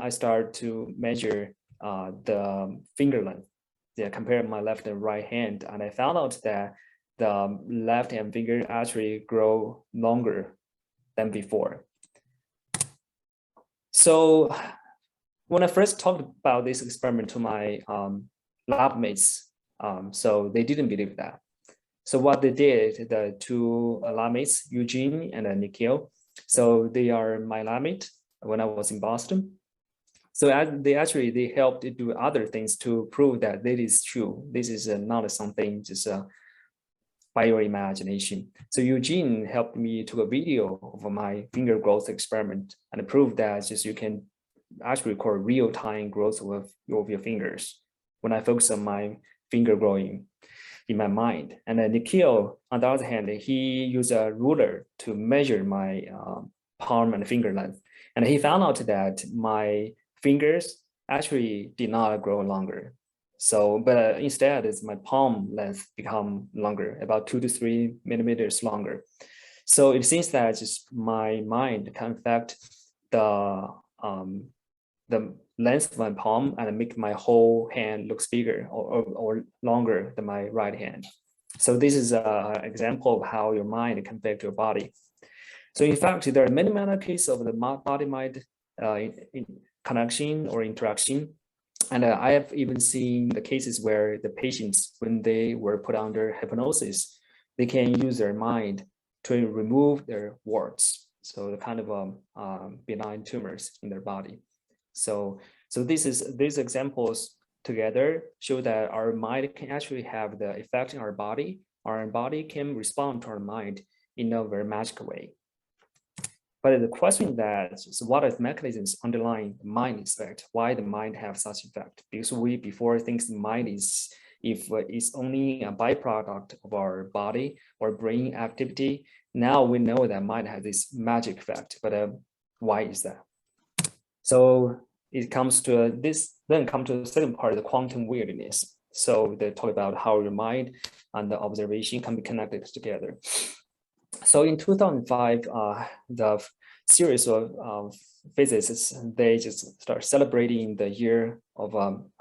I started to measure the finger length. Yeah, compare my left and right hand, and I found out that the left hand finger actually grow longer than before. So when I first talked about this experiment to my lab mates, so they didn't believe that. So what they did, the two lab mates, Eugene and Nikhil, so they are my lab mate when I was in Boston. So they helped to do other things to prove that this is true. This is not something just by your imagination. So Eugene helped me took a video of my finger growth experiment and proved that just you can actually record real-time growth of your fingers when I focus on my finger growing in my mind. And then Nikhil, on the other hand, he used a ruler to measure my palm and finger length. And he found out that my fingers actually did not grow longer. So, but instead, it's my palm length become longer, about 2 to 3 millimeters longer. So it seems that just my mind can affect the length of my palm and make my whole hand looks bigger or longer than my right hand. So this is an example of how your mind can affect your body. So in fact, there are many cases of the body-mind connection or interaction. And I have even seen the cases where the patients, when they were put under hypnosis, they can use their mind to remove their warts. So the kind of benign tumors in their body. So these examples together show that our mind can actually have the effect in our body. Our body can respond to our mind in a very magical way. But the question that so what are the mechanisms underlying the mind effect? Why the mind have such effect? Because we before think the mind is if it's only a byproduct of our body or brain activity. Now we know that mind has this magic effect. But why is that? So it comes to this. Then come to the second part, the quantum weirdness. So they talk about how your mind and the observation can be connected together. So in 2005, the series of physicists, they just start celebrating the year of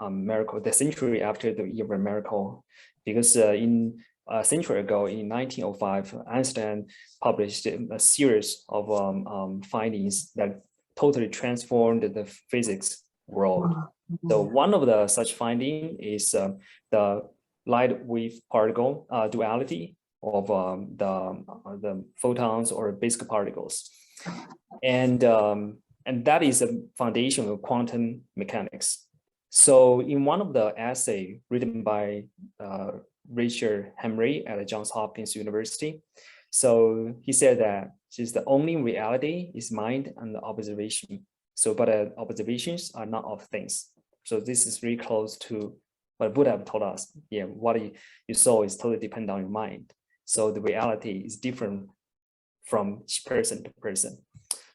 miracle, the century after the year of a miracle, because in a century ago, in 1905, Einstein published a series of findings that totally transformed the physics world. So one of the such finding is the light wave particle duality of the photons or basic particles, and that is a foundation of quantum mechanics. So in one of the essay written by Richard Henry at Johns Hopkins University, so he said that just the only reality is mind and the observation. So, but observations are not of things. So this is really close to what Buddha told us. Yeah, what you saw is totally dependent on your mind. So the reality is different from person to person.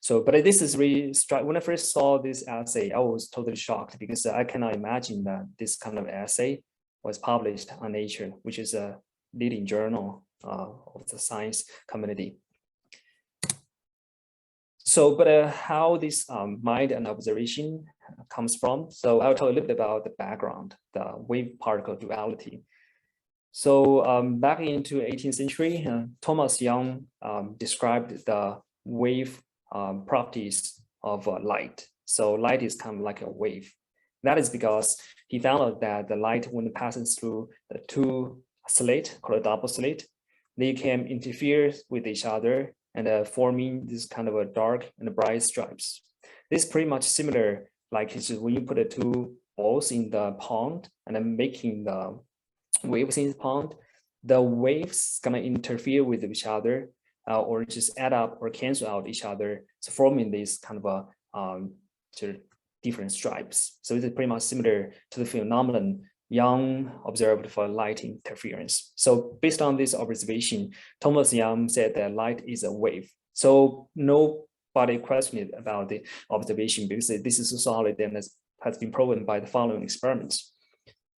So, but this is really when I first saw this essay, I was totally shocked because I cannot imagine that this kind of essay was published on Nature, which is a leading journal of the science community. So, but how this mind and observation comes from. So I'll talk a little bit about the background, the wave particle duality. So back into 18th century, Thomas Young described the wave properties of light. So light is kind of like a wave. That is because he found out that the light, when it passes through the two slits called a double slit, they can interfere with each other and forming this kind of a dark and bright stripes. This is pretty much similar, like when you put the two balls in the pond and then making the waves in the pond, the waves gonna interfere with each other or just add up or cancel out each other, so forming this kind of a different stripes. So it's pretty much similar to the phenomenon Young observed for light interference. So based on this observation, Thomas Young said that light is a wave. So nobody questioned about the observation because this is so solid and has been proven by the following experiments.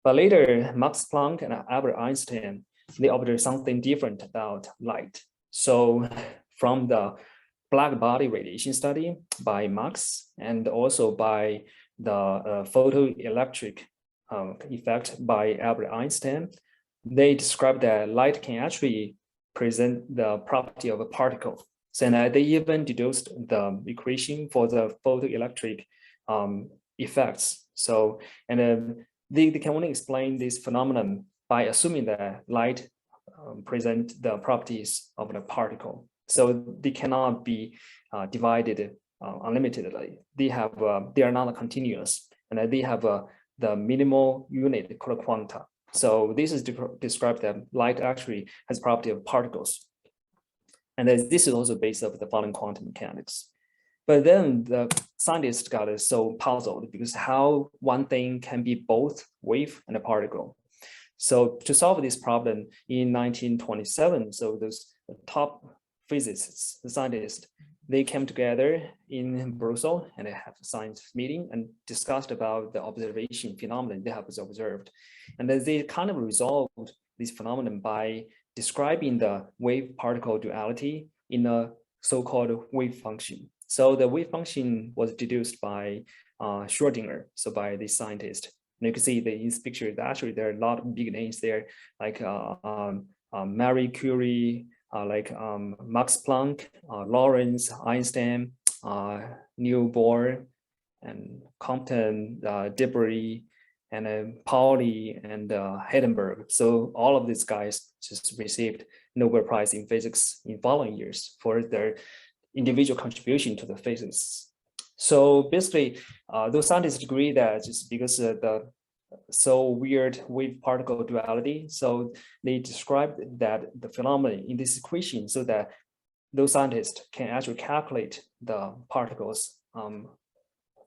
But later, Max Planck and Albert Einstein, they observed something different about light. So from the black body radiation study by Max and also by the photoelectric effect by Albert Einstein. They described that light can actually present the property of a particle. So they even deduced the equation for the photoelectric effects. So, and they can only explain this phenomenon by assuming that light present the properties of the particle. So they cannot be divided unlimitedly. They are not continuous, and they have the minimal unit called quanta. So this is described that light actually has property of particles. And this is also based on the following quantum mechanics. But then the scientists got so puzzled because how one thing can be both wave and a particle. So to solve this problem in 1927, so those top physicists, the scientists, they came together in Brussels and they have a science meeting and discussed about the observation phenomenon they have observed. And then they kind of resolved this phenomenon by describing the wave-particle duality in a so-called wave function. So the wave function was deduced by Schrödinger, so by the scientist. And you can see that in this picture, actually there are a lot of big names there, like Marie Curie, like Max Planck, Lorentz, Einstein, Niels Bohr, and Compton, Debris, and Pauli, and Heidenberg. So all of these guys just received Nobel Prize in Physics in following years for their individual contribution to the physics. So basically, those scientists agree that just because of the so weird wave particle duality, so they described that the phenomenon in this equation so that those scientists can actually calculate the particles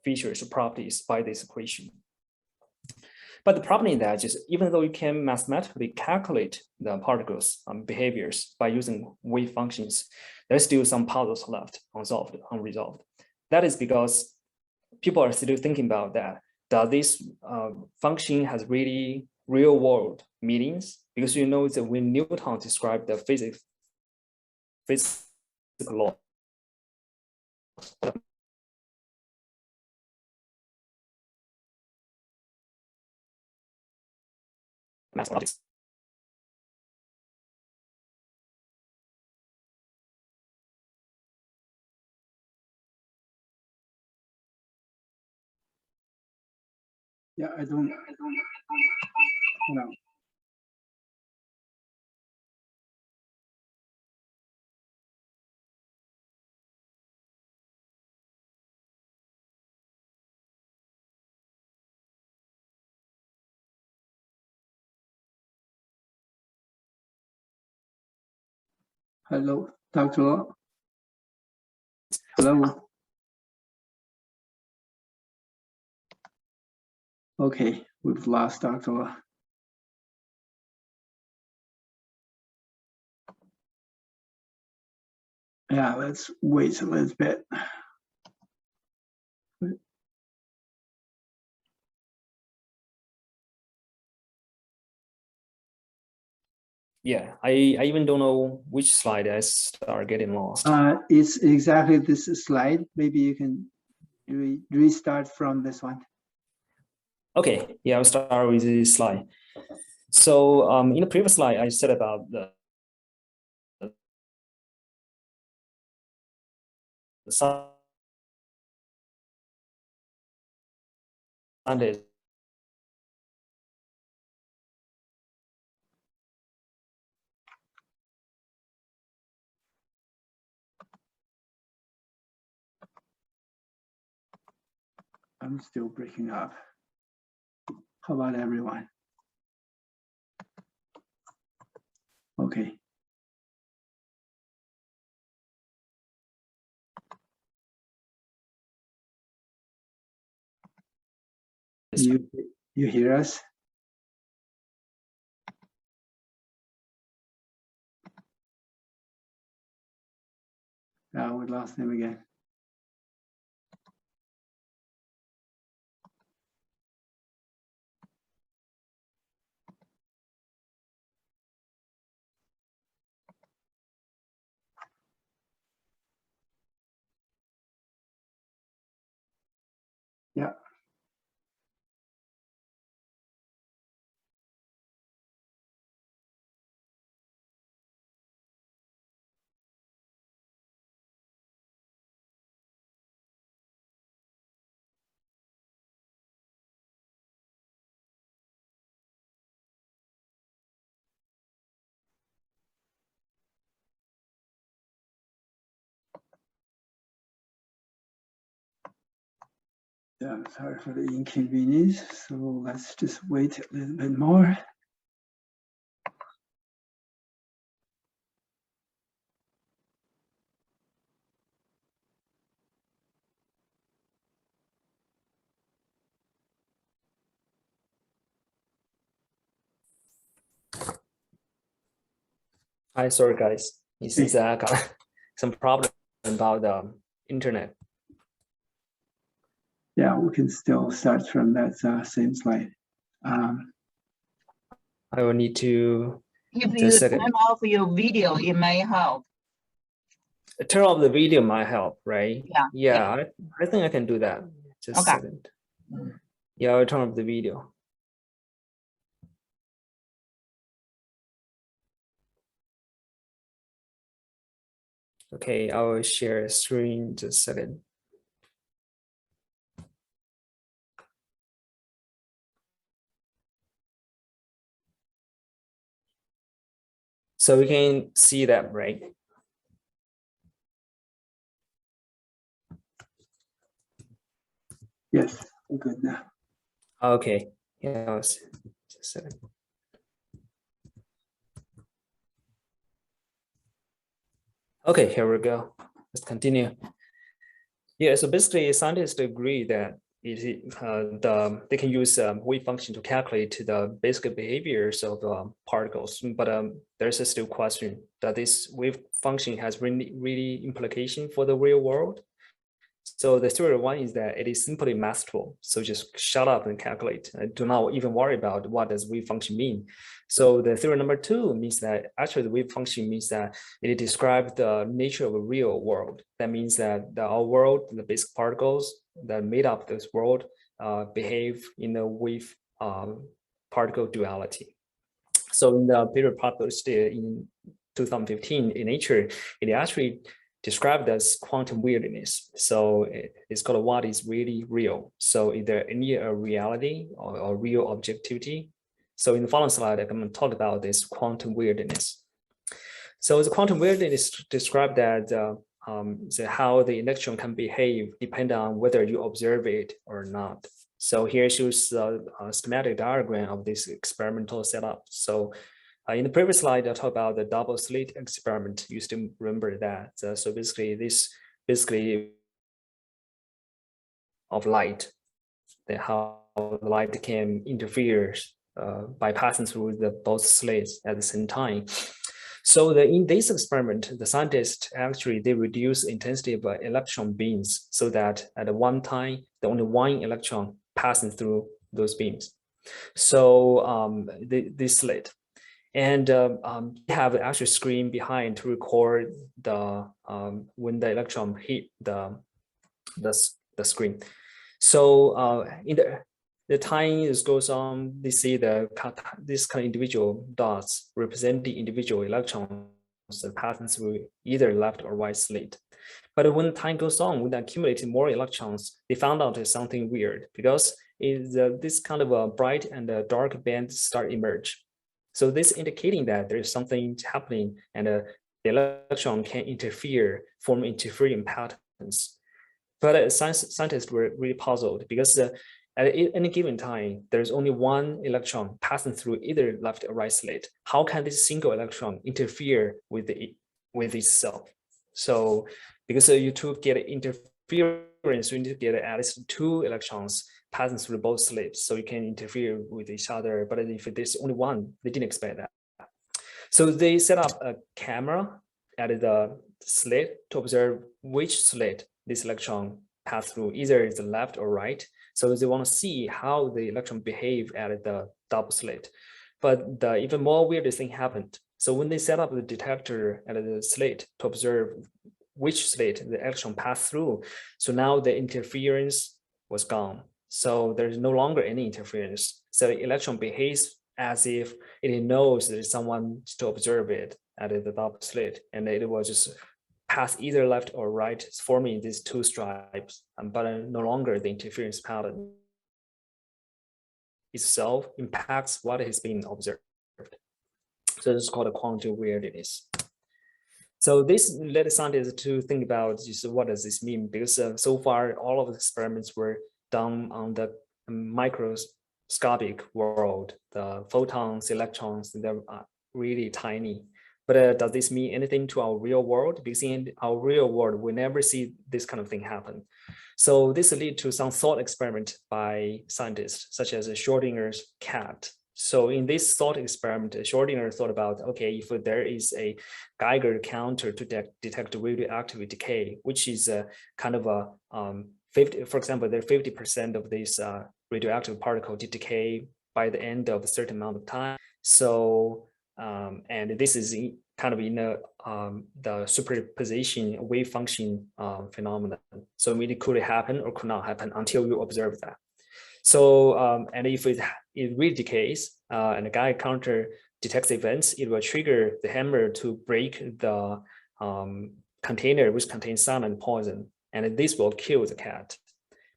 features or properties by this equation. But the problem is that just even though you can mathematically calculate the particles behaviors by using wave functions, there's still some puzzles left unresolved. That is because people are still thinking about that. Does this function has really real world meanings? Because you know that when Newton described the physical law, mathematics. Yeah, I don't know. Hello, Dr. Luo. Hello. Okay, we've lost Dr. Luo. Yeah, let's wait a little bit. Yeah, I even don't know which slide I start getting lost. It's exactly this slide. Maybe you can restart from this one. Okay, yeah, I'll start with this slide. So in the previous slide, I said about the scientists. I'm still breaking up. How about everyone? Okay. You hear us? We lost him again. Yeah, sorry for the inconvenience. So let's just wait a little bit more. Hi, sorry guys. It seems that I got some problem about the internet. Yeah, we can still start from that same slide. I will need to If just you a second. turn off your video, it may help. Turn off the video might help, right? Yeah. I think I can do that. Just Okay. a second. Yeah, I'll turn off the video. Okay, I will share a screen just a second. So we can see that, right? Yes, we're good now. Okay, yeah, just a second. Okay, here we go. Let's continue. Yeah, so basically scientists agree that they can use wave function to calculate the basic behaviors of particles, but there's a still question that this wave function has really implication for the real world. So the theory one is that it is simply mathful. So just shut up and calculate. Do not even worry about what does wave function mean. So the theory number two means that actually the wave function means that it describes the nature of a real world. That means that our world, the basic particles that made up this world behave in a wave particle duality. So in the paper published in 2015 in Nature, it actually described as quantum weirdness. So it's called what is really real. So is there any reality or real objectivity? So in the following slide, I'm going to talk about this quantum weirdness. So the quantum weirdness described that how the electron can behave depending on whether you observe it or not. So here shows a schematic diagram of this experimental setup. So in the previous slide, I talked about the double slit experiment. You still remember that. So basically, this of light, how the light can interfere by passing through the both slits at the same time. So in this experiment, the scientists actually they reduce intensity of electron beams so that at one time, the only one electron passing through those beams. So this slit. And we have actually screen behind to record the when the electron hit the screen. So in the time it goes on, they see this kind of individual dots represent the individual electrons that passing through either left or right slit. But when time goes on, when they accumulated more electrons, they found out there's something weird because this kind of a bright and a dark band start emerge. So this indicating that there's something happening and the electron can interfere, form interfering patterns. But scientists were really puzzled because at any given time, there's only one electron passing through either left or right slit. How can this single electron interfere with itself? So because you to get interference, you need to get at least two electrons passing through both slits, so you can interfere with each other. But if there's only one, they didn't expect that. So they set up a camera at the slit to observe which slit this electron pass through, either the left or right. So they want to see how the electron behave at the double slit. But the even more weird thing happened. So when they set up the detector at the slit to observe which slit the electron passed through, so now the interference was gone. So there's no longer any interference. So the electron behaves as if it knows there's someone to observe it at the double slit, and it will just pass either left or right, forming these two stripes, but no longer the interference pattern itself impacts what is being observed. So this is called a quantum weirdness. So this led scientists to think about just what does this mean, because so far all of the experiments were done on the microscopic world. The photons, electrons, they're really tiny. But does this mean anything to our real world? Because in our real world, we never see this kind of thing happen. So this leads to some thought experiment by scientists, such as Schrodinger's cat. So in this thought experiment, Schrodinger thought about, okay, if there is a Geiger counter to detect radioactive decay, which is a kind of a 50, for example, there 50% of this radioactive particle decay by the end of a certain amount of time. So and this is kind of in the superposition wave function phenomenon. So it could happen or could not happen until you observe that. So and if it really decays and the Geiger counter detects events, it will trigger the hammer to break the container which contains silent poison, and this will kill the cat.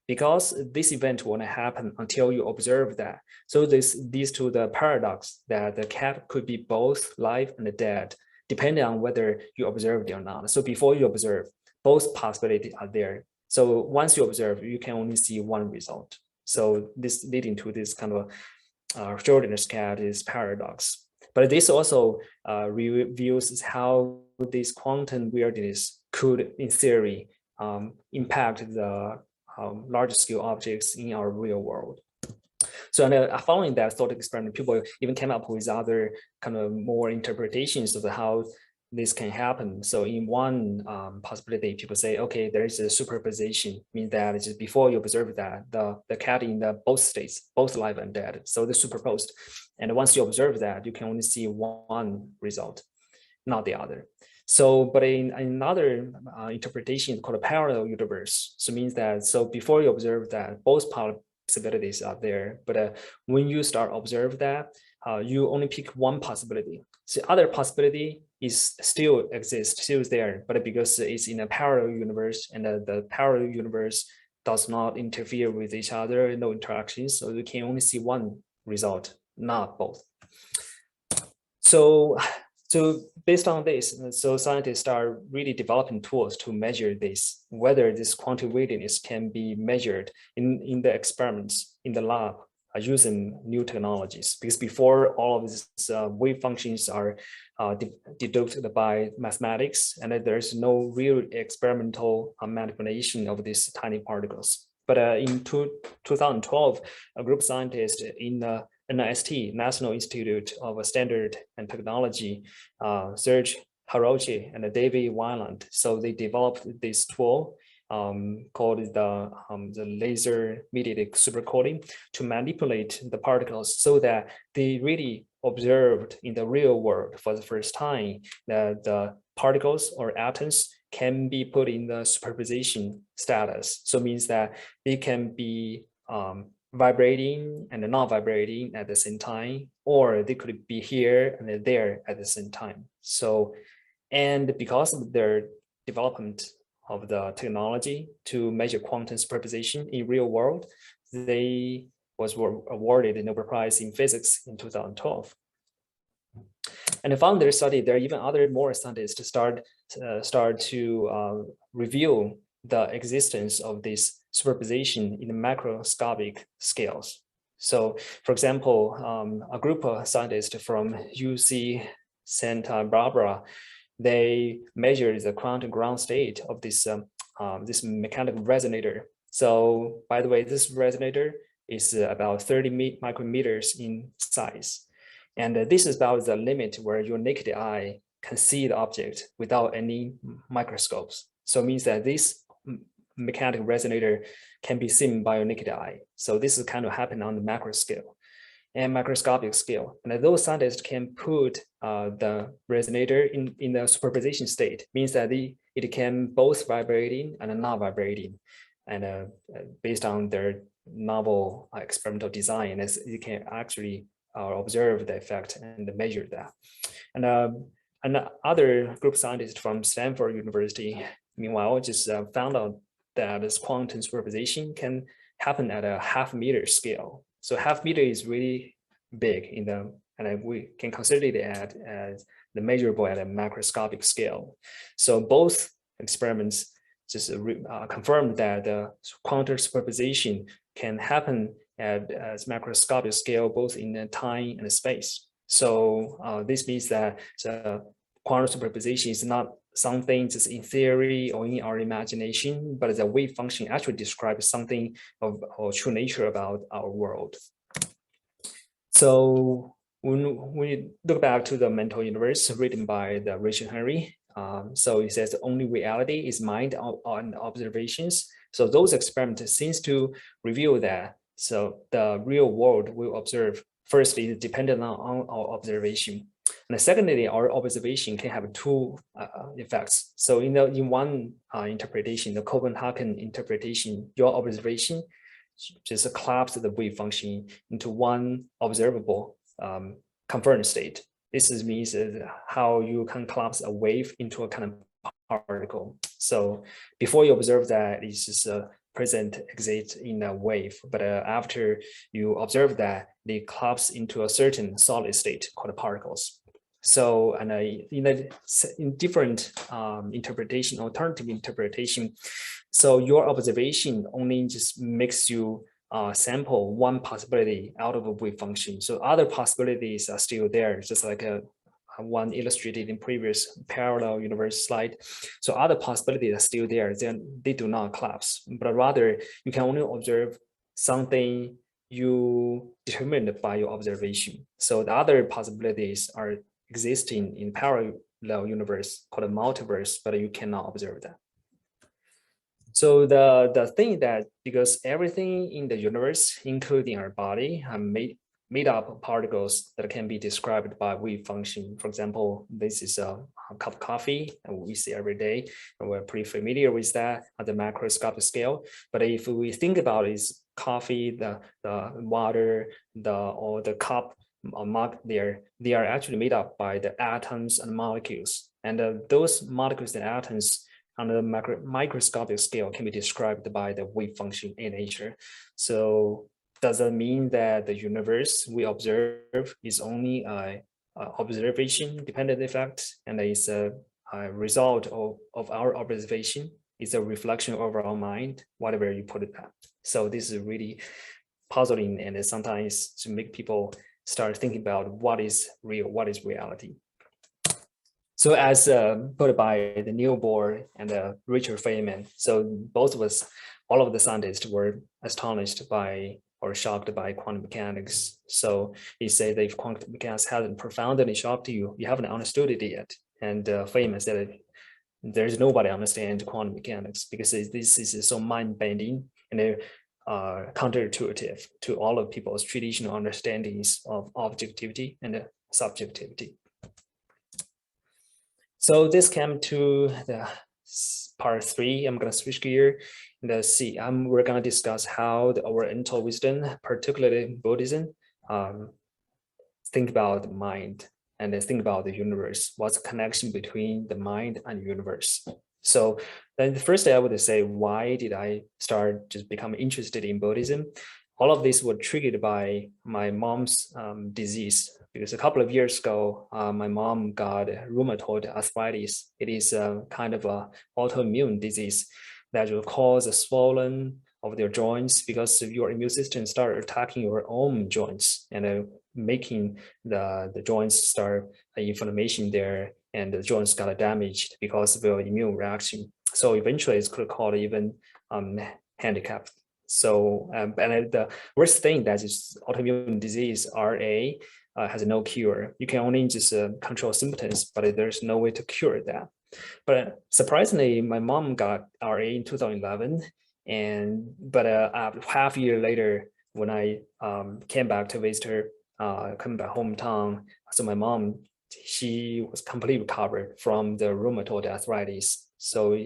Because this event won't happen until you observe that. So this leads to the paradox that the cat could be both live and dead, depending on whether you observed it or not. So before you observe, both possibilities are there. So once you observe, you can only see one result. So this leading to this kind of Schrodinger's cat is paradox. But this also reveals how this quantum weirdness could, in theory, impact the large scale objects in our real world. So following that thought experiment, people even came up with other kind of more interpretations of how this can happen. So in one possibility, people say, okay, there is a superposition, means that just before you observe that, the cat in the both states, both live and dead, so they're superposed. And once you observe that, you can only see one result, not the other. So, but in another interpretation called a parallel universe, so means that, so before you observe that, both possibilities are there, but when you start observe that, you only pick one possibility. So other possibility is still exists, still there, but because it's in a parallel universe, and the parallel universe does not interfere with each other, no interactions, so you can only see one result, not both. So based on this, so scientists start really developing tools to measure this, whether this quantum weirdness can be measured in the experiments in the lab using new technologies. Because before, all of these wave functions are deduced by mathematics, and there's no real experimental manipulation of these tiny particles. But in 2012, a group of scientists in NIST, National Institute of Standard and Technology, Serge Haroche and David Weiland. So they developed this tool called the laser mediated supercoating to manipulate the particles so that they really observed in the real world for the first time that the particles or atoms can be put in the superposition status. So it means that they can be vibrating and not vibrating at the same time, or they could be here and there at the same time. So, and because of their development of the technology to measure quantum superposition in real world, they were awarded the Nobel Prize in Physics in 2012. And from their study, there are even other more scientists to start to reveal the existence of this superposition in the macroscopic scales. So, for example, a group of scientists from UC Santa Barbara, they measured the quantum ground state of this this mechanical resonator. So, by the way, this resonator is about 30 micrometers in size. And this is about the limit where your naked eye can see the object without any microscopes. So it means that this mechanical resonator can be seen by your naked eye. So this is kind of happen on the macro scale and microscopic scale. And those scientists can put the resonator in the superposition state, means that it can both vibrating and not vibrating. And based on their novel experimental design, as you can actually observe the effect and measure that. And another group of scientists from Stanford University, meanwhile, just found out that this quantum superposition can happen at a half-meter scale. So half-meter is really big in the, and we can consider it as the measurable at a macroscopic scale. So both experiments just confirmed that the quantum superposition can happen at macroscopic scale, both in time and space. So this means that the quantum superposition is not something just in theory or in our imagination, but the wave function actually describes something of true nature about our world. So when we look back to the mental universe written by the Richard Henry, so it says the only reality is mind on observations. So those experiments seems to reveal that. So the real world we observe firstly is dependent on our observation. And secondly, our observation can have two effects. So in one interpretation, the Copenhagen interpretation, your observation just collapse the wave function into one observable confirmed state. This means how you can collapse a wave into a kind of particle. So before you observe that, it's just present exist in a wave, but after you observe that, they collapse into a certain solid state called particles. So, and in different interpretation, alternative interpretation, so your observation only just makes you sample one possibility out of a wave function. So other possibilities are still there, just like one illustrated in previous parallel universe slide. So other possibilities are still there, then they do not collapse, but rather you can only observe something you determined by your observation. So the other possibilities are existing in parallel universe called a multiverse, but you cannot observe that. So the thing that because everything in the universe, including our body, are made up of particles that can be described by wave function. For example, this is a cup of coffee, and we see every day, and we're pretty familiar with that at the macroscopic scale. But if we think about it, coffee, the water, or the cup, they are actually made up by the atoms and molecules, and those molecules and atoms on the microscopic scale can be described by the wave function in nature. So does that mean that the universe we observe is only a observation dependent effect, and is a result of our observation? It's a reflection of our mind, whatever you put it at. So this is really puzzling, and sometimes to make people start thinking about what is real, what is reality. So as put by the Neil Bohr and Richard Feynman, so both of us, all of the scientists were astonished by or shocked by quantum mechanics. So he said that if quantum mechanics hasn't profoundly shocked you, you haven't understood it yet. And Feynman said there's nobody understands quantum mechanics because this is so mind-bending and counterintuitive to all of people's traditional understandings of objectivity and subjectivity. So this came to the part 3. I'm going to switch gear and see. We're going to discuss how the Oriental wisdom, particularly Buddhism, think about the mind and then think about the universe. What's the connection between the mind and the universe? So then the first I would say, why did I start just become interested in Buddhism? All of this was triggered by my mom's disease, because a couple of years ago, my mom got rheumatoid arthritis. It is a kind of a autoimmune disease that will cause a swollen of their joints because your immune system start attacking your own joints and making the joints start inflammation there, and the joints got damaged because of your immune reaction. So eventually it's could call even handicapped. So, and the worst thing that is autoimmune disease, RA, has no cure. You can only just control symptoms, but there's no way to cure that. But surprisingly, my mom got RA in 2011, but half a year later, when I came back to visit her, coming back hometown, so my mom, she was completely recovered from the rheumatoid arthritis. So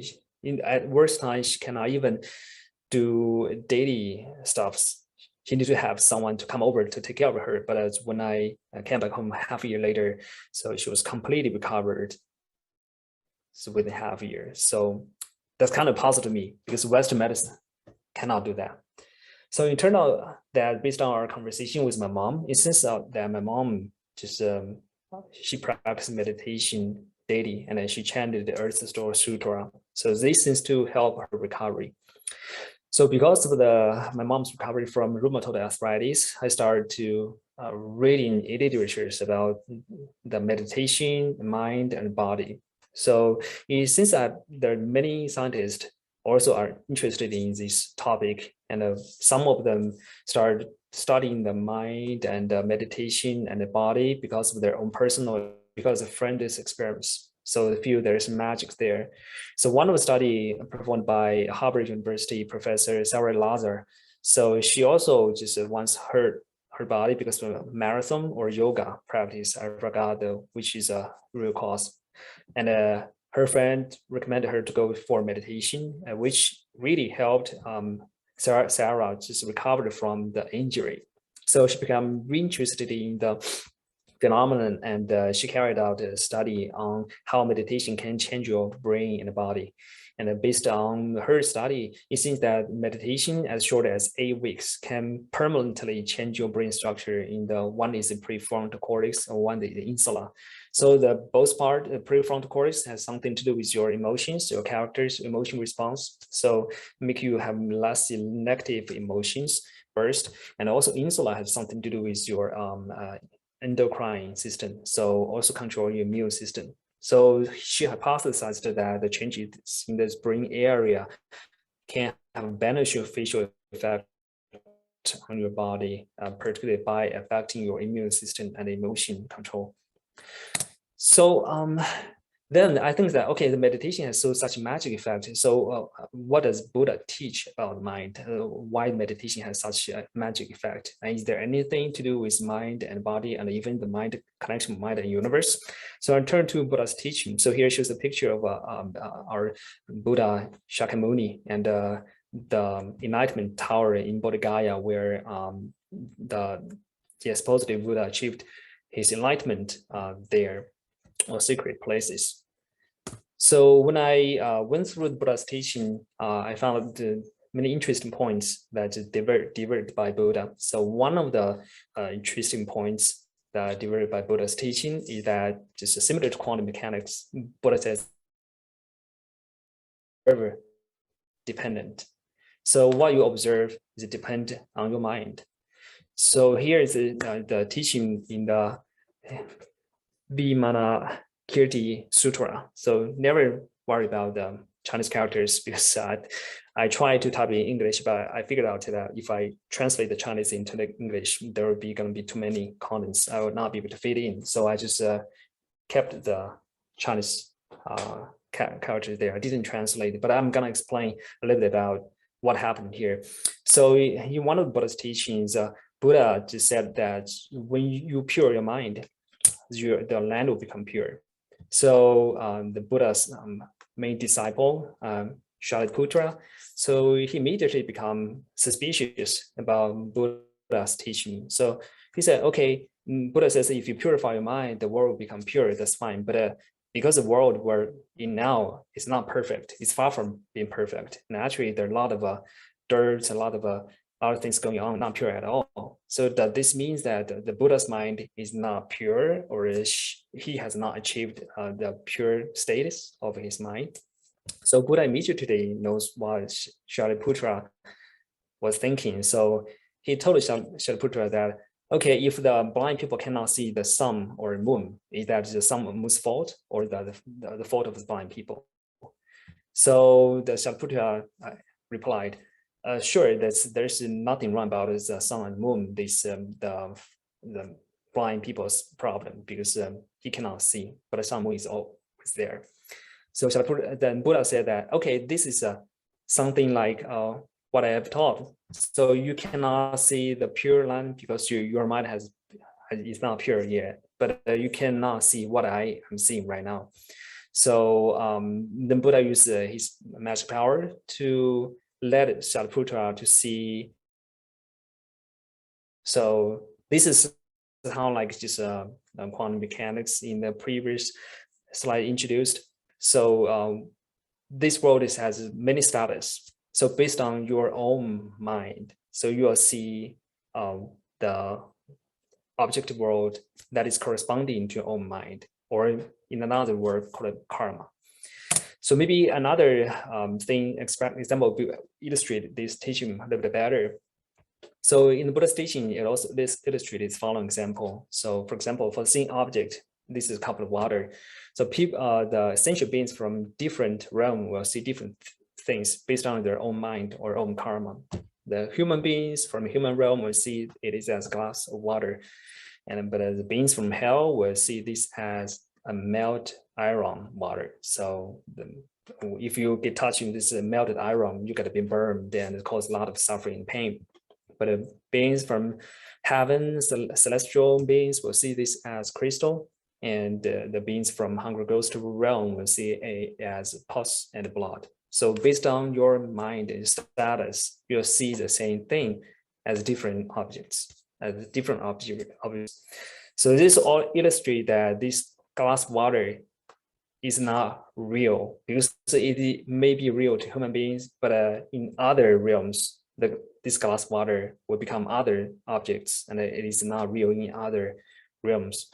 at worst time, she cannot even do daily stuffs. She needs to have someone to come over to take care of her. But when I came back home half a year later, so she was completely recovered. So within half a year. So that's kind of positive to me because Western medicine cannot do that. So it turned out that based on our conversation with my mom, it turns out that my mom just, she practiced meditation daily, and then she chanted the Earth Store Sutra. So this seems to help her recovery. So because of my mom's recovery from rheumatoid arthritis, I started to reading literatures about the meditation, mind, and body. So since there are many scientists also are interested in this topic, and some of them started studying the mind and meditation and the body because of their own personal, because of friends' experience. So they feel there's magic there. So one of the study performed by Harvard University professor Sarah Lazar. So she also just once hurt her body because of a marathon or yoga practice. I forgot which is a real cause. And her friend recommended her to go for meditation, which really helped Sarah just recover from the injury. So she became really interested in the phenomenon, and she carried out a study on how meditation can change your brain and body. And based on her study, it seems that meditation as short as 8 weeks can permanently change your brain structure. One is the prefrontal cortex, and one is the insula. So the both part, the prefrontal cortex has something to do with your emotions, your characters, emotion response. So make you have less negative emotions first, and also insula has something to do with your endocrine system, so also control your immune system. So she hypothesized that the changes in this brain area can have a beneficial effect on your body, particularly by affecting your immune system and emotion control. So then I think that, okay, the meditation has such a magic effect. So what does Buddha teach about mind? Why meditation has such a magic effect? And is there anything to do with mind and body, and even the mind connection with mind and universe? So I turn to Buddha's teaching. So here shows a picture of our Buddha Shakyamuni and the Enlightenment Tower in Bodh Gaya, where supposedly Buddha achieved his enlightenment there, or secret places. So when I went through the Buddha's teaching, I found many interesting points that diverged by Buddha. So one of the interesting points that diverged by Buddha's teaching is that, just similar to quantum mechanics, Buddha says observer dependent. So what you observe is dependent on your mind. So here is the teaching in the Vimana Kirti Sutra. So never worry about the Chinese characters, because I tried to type in English, but I figured out that if I translate the Chinese into the English, there will be going to be too many contents. I would not be able to fit in. So I just kept the Chinese characters there. I didn't translate it, but I'm going to explain a little bit about what happened here. So in one of Buddha's teachings, Buddha just said that when you pure your mind, the land will become pure. So the Buddha's main disciple, Shariputra, so he immediately become suspicious about Buddha's teaching. So he said, okay, Buddha says if you purify your mind, the world will become pure, that's fine. But because the world we're in now is not perfect, it's far from being perfect. And actually, there are a lot of dirt, a lot of other things going on, not pure at all. So does this means that the Buddha's mind is not pure, or he has not achieved the pure status of his mind? So Buddha immediately knows what Shariputra was thinking. So he told Shariputra that, okay, if the blind people cannot see the sun or moon, is that the sun or moon's fault, or the fault of the blind people? So the Shariputra replied, sure, there's nothing wrong about the sun and moon, this the blind people's problem, because he cannot see, but the sun and moon is always there. So then Buddha said that, okay, this is something like what I have taught. So you cannot see the pure land because your mind is not pure yet, but you cannot see what I am seeing right now. So then Buddha used his magic power to let Shariputra to see. So this is how like just quantum mechanics in the previous slide introduced. So this world has many status. So based on your own mind, so you will see the objective world that is corresponding to your own mind, or in another word called karma. So maybe another example will illustrate this teaching a little bit better. So in the Buddha's teaching, this illustrated this following example. So for example, for seeing object, this is a cup of water. So the essential beings from different realm will see different things based on their own mind or own karma. The human beings from the human realm will see it is as a glass of water, but the beings from hell will see this as a melt iron water. So if you get touching this melted iron, you get to be burned, then it causes a lot of suffering and pain. But the beings from heaven, celestial beings, will see this as crystal, and the beings from hungry ghost realm will see it as pus and blood. So based on your mind and status, you'll see the same thing as different objects, So this all illustrate that this glass water is not real, because it may be real to human beings, but in other realms, this glass water will become other objects, and it is not real in other realms.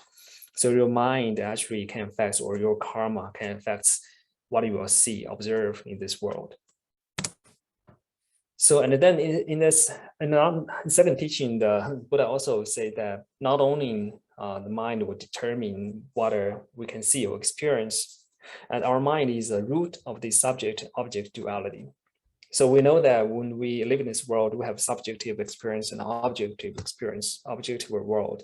So your mind actually can affect, or your karma can affect what you will see, observe in this world. So, and then in the second teaching, the Buddha also said that not only the mind will determine what we can see or experience, and our mind is the root of the subject-object duality. So we know that when we live in this world, we have subjective experience and objective experience, objective world.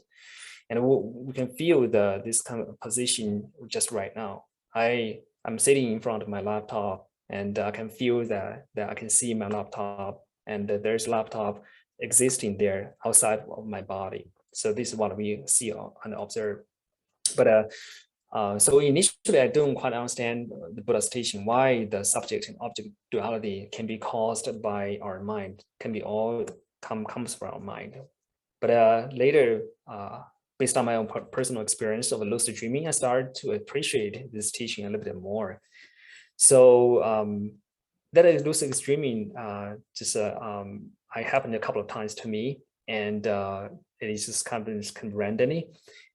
And we can feel this kind of position just right now. I'm sitting in front of my laptop, and I can feel that I can see my laptop, and there's laptop existing there outside of my body. So this is what we see and observe. But so initially, I don't quite understand the Buddha's teaching, why the subject and object duality can be caused by our mind, can be all comes from our mind. But later, based on my own personal experience of lucid dreaming, I started to appreciate this teaching a little bit more. So that is lucid dreaming. I happened a couple of times to me, and it is just kind of randomly.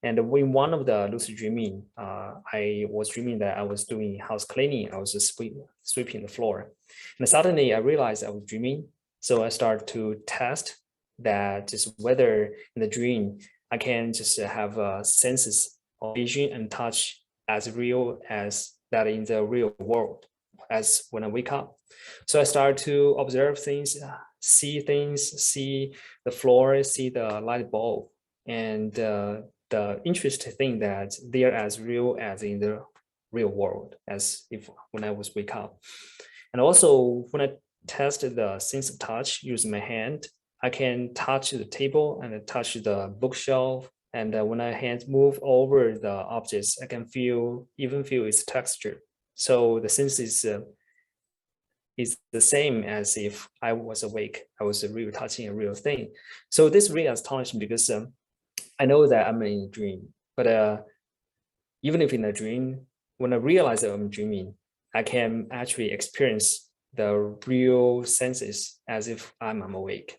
And in one of the lucid dreaming, I was dreaming that I was doing house cleaning. I was just sweeping the floor, and suddenly I realized I was dreaming. So I started to test that, just whether in the dream I can just have senses of vision and touch as real as that in the real world as when I wake up. So I started to observe things, see the floor, see the light bulb, and the interesting thing that they are as real as in the real world, as if when I was wake up. And also when I tested the sense of touch using my hand, I can touch the table and touch the bookshelf. And when my hands move over the objects, I can even feel its texture. So the sense is the same as if I was awake. I was really touching a real thing. So this really astonished me, because I know that I'm in a dream. But even if in a dream, when I realize that I'm dreaming, I can actually experience the real senses as if I'm awake.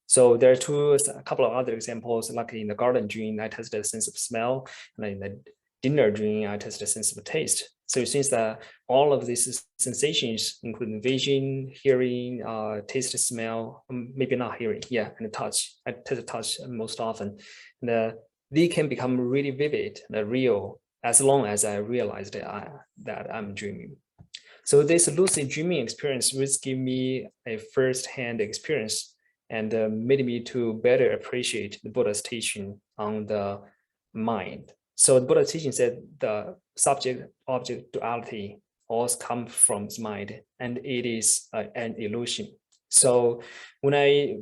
So there are a couple of other examples, like in the garden dream, I tested a sense of smell, and in the dinner dream, I tested a sense of taste. So it seems that all of these sensations, including vision, hearing, taste, smell, maybe not hearing, and touch. I test touch most often. And they can become really vivid and real as long as I realize that I'm dreaming. So this lucid dreaming experience will give me a first-hand experience, and made me to better appreciate the Buddha's teaching on the mind. So the Buddha's teaching said the subject-object duality always comes from the mind, and it is an illusion. So when I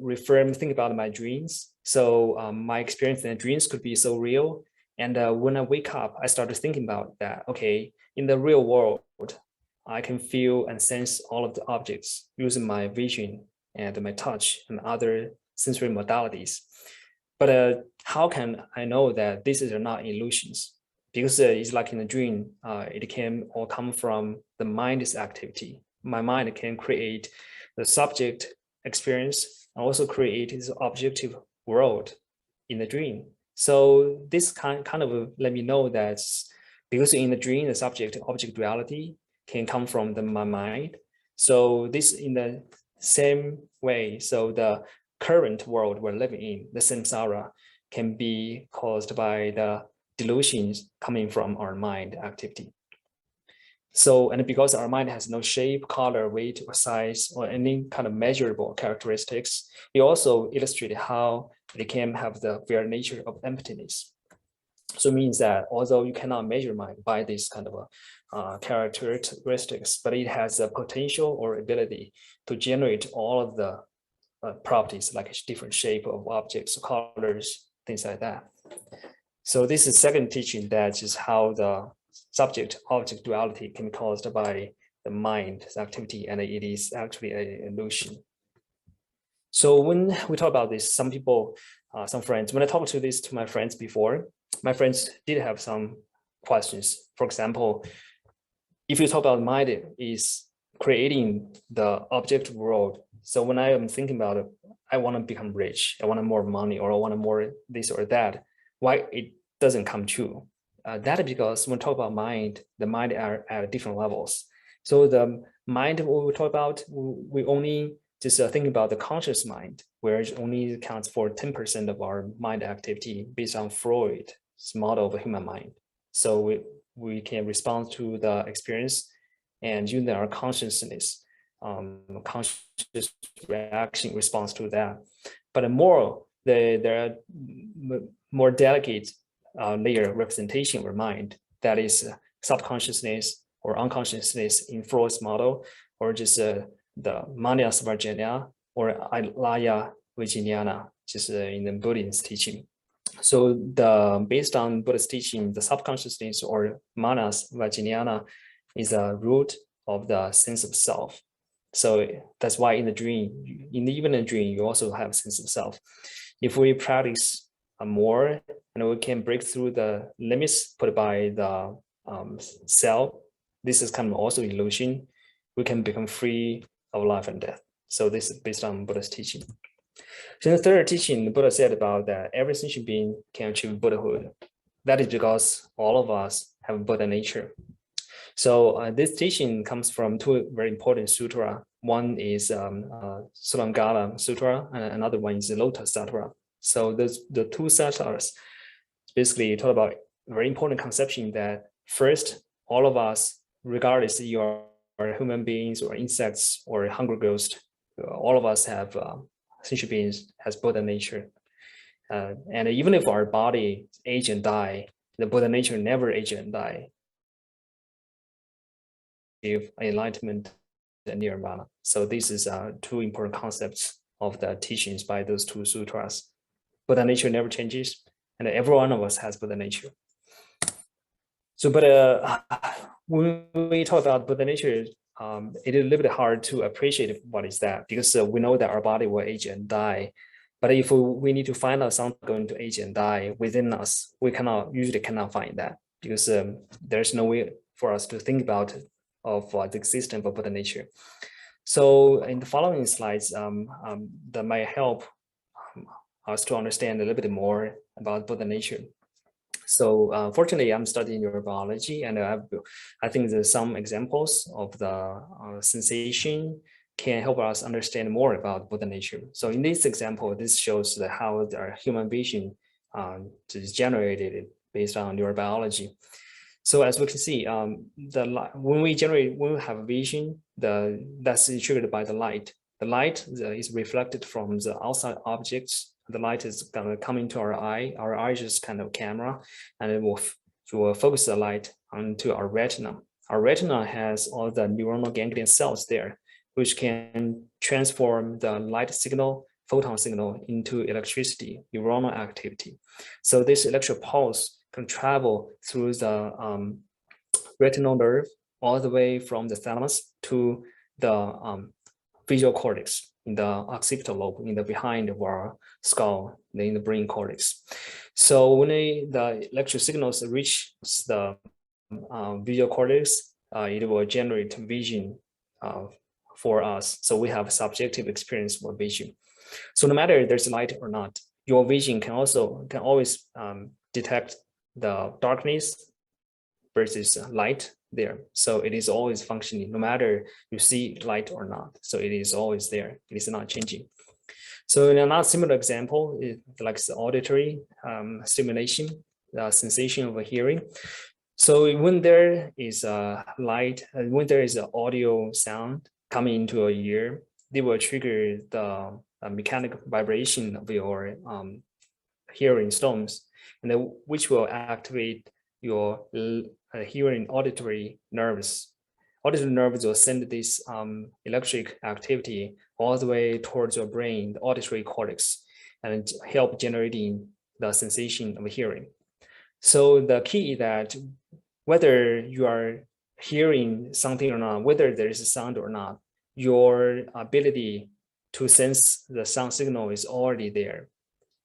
think about my dreams, so my experience in dreams could be so real. And when I wake up, I started thinking about that, okay, in the real world, I can feel and sense all of the objects using my vision and my touch and other sensory modalities. But how can I know that these are not illusions? Because it's like in a dream, it can all come from the mind's activity. My mind can create the subject experience and also create its objective world in the dream. So this kind of let me know that because in the dream, the subject-object duality can come from my mind. So this in the same way, so the current world we're living in, the samsara, can be caused by the delusions coming from our mind activity. So, and because our mind has no shape, color, weight, or size, or any kind of measurable characteristics, it also illustrated how it can have the very nature of emptiness. So it means that although you cannot measure mind by this kind of characteristics, but it has a potential or ability to generate all of the properties, like different shape of objects, colors, things like that. So this is second teaching, that is how the subject-object duality can be caused by the mind's activity, and it is actually an illusion. So when we talk about this, some people, some friends, when I talked to my friends before, my friends did have some questions. For example, if you talk about mind is creating the object world. So when I am thinking about it, I want to become rich, I want more money, or I want more this or that, why it doesn't come true? That is because when we talk about mind, the mind are at different levels. So the mind when we talk about, we only just think about the conscious mind, where it only accounts for 10% of our mind activity based on Freud's model of a human mind. So we can respond to the experience and using our consciousness, conscious reaction response to that. But there are more delicate layer representation of our mind, that is subconsciousness or unconsciousness in Freud's model, or just the Manias Virginia or Alaya Virginiana, just in the Buddhist teaching. So based on Buddhist teaching, the subconsciousness or Manas Vajnana is a root of the sense of self. So that's why in the dream, even in the dream, you also have a sense of self. If we practice more, and we can break through the limits put by the self, this is kind of also illusion, we can become free of life and death. So this is based on Buddha's teaching. So in the third teaching, the Buddha said about that every sentient being can achieve Buddhahood. That is because all of us have Buddha nature. So this teaching comes from two very important sutra. One is Sulangala Sutra, and another one is the Lotus Sutra. So the two sutras basically talk about a very important conception that first, all of us, regardless if you are human beings or insects or hungry ghost, all of us have sentient beings has Buddha nature. And even if our body age and die, the Buddha nature never age and die. If enlightenment and nirvana. So this is two important concepts of the teachings by those two sutras. Buddha nature never changes, and every one of us has Buddha nature. So, but when we talk about Buddha nature, it is a little bit hard to appreciate what is that, because we know that our body will age and die. But if we need to find out something going to age and die within us, we usually cannot find that, because there's no way for us to think about of the existence of Buddha nature. So in the following slides, that might help us to understand a little bit more about Buddha nature. So fortunately, I'm studying neurobiology, and I think there's some examples of the sensation can help us understand more about Buddha nature. So in this example, this shows how our human vision is generated based on neurobiology. So as we can see, when we have a vision, that's triggered by the light. The light is reflected from the outside objects. The light is gonna come into our eye. Our eye is just kind of camera, and it will focus the light onto our retina. Our retina has all the neuronal ganglion cells there, which can transform the light signal, photon signal, into electricity, neuronal activity. So this electrical pulse can travel through the retinal nerve all the way from the thalamus to the visual cortex in the occipital lobe, in the behind of our skull, in the brain cortex. So when the electric signals reach the visual cortex, it will generate vision for us. So we have subjective experience for vision. So no matter there's light or not, your vision can always detect the darkness versus light, there. So it is always functioning, no matter you see light or not. So it is always there. It is not changing. So in another similar example, is like the auditory stimulation, the sensation of hearing. So when there is a light, when there is an audio sound coming into your ear, they will trigger the mechanical vibration of your hearing stones, and then, which will activate your hearing auditory nerves. Auditory nerves will send this electric activity all the way towards your brain, the auditory cortex, and help generating the sensation of hearing. So the key is that whether you are hearing something or not, whether there is a sound or not, your ability to sense the sound signal is already there.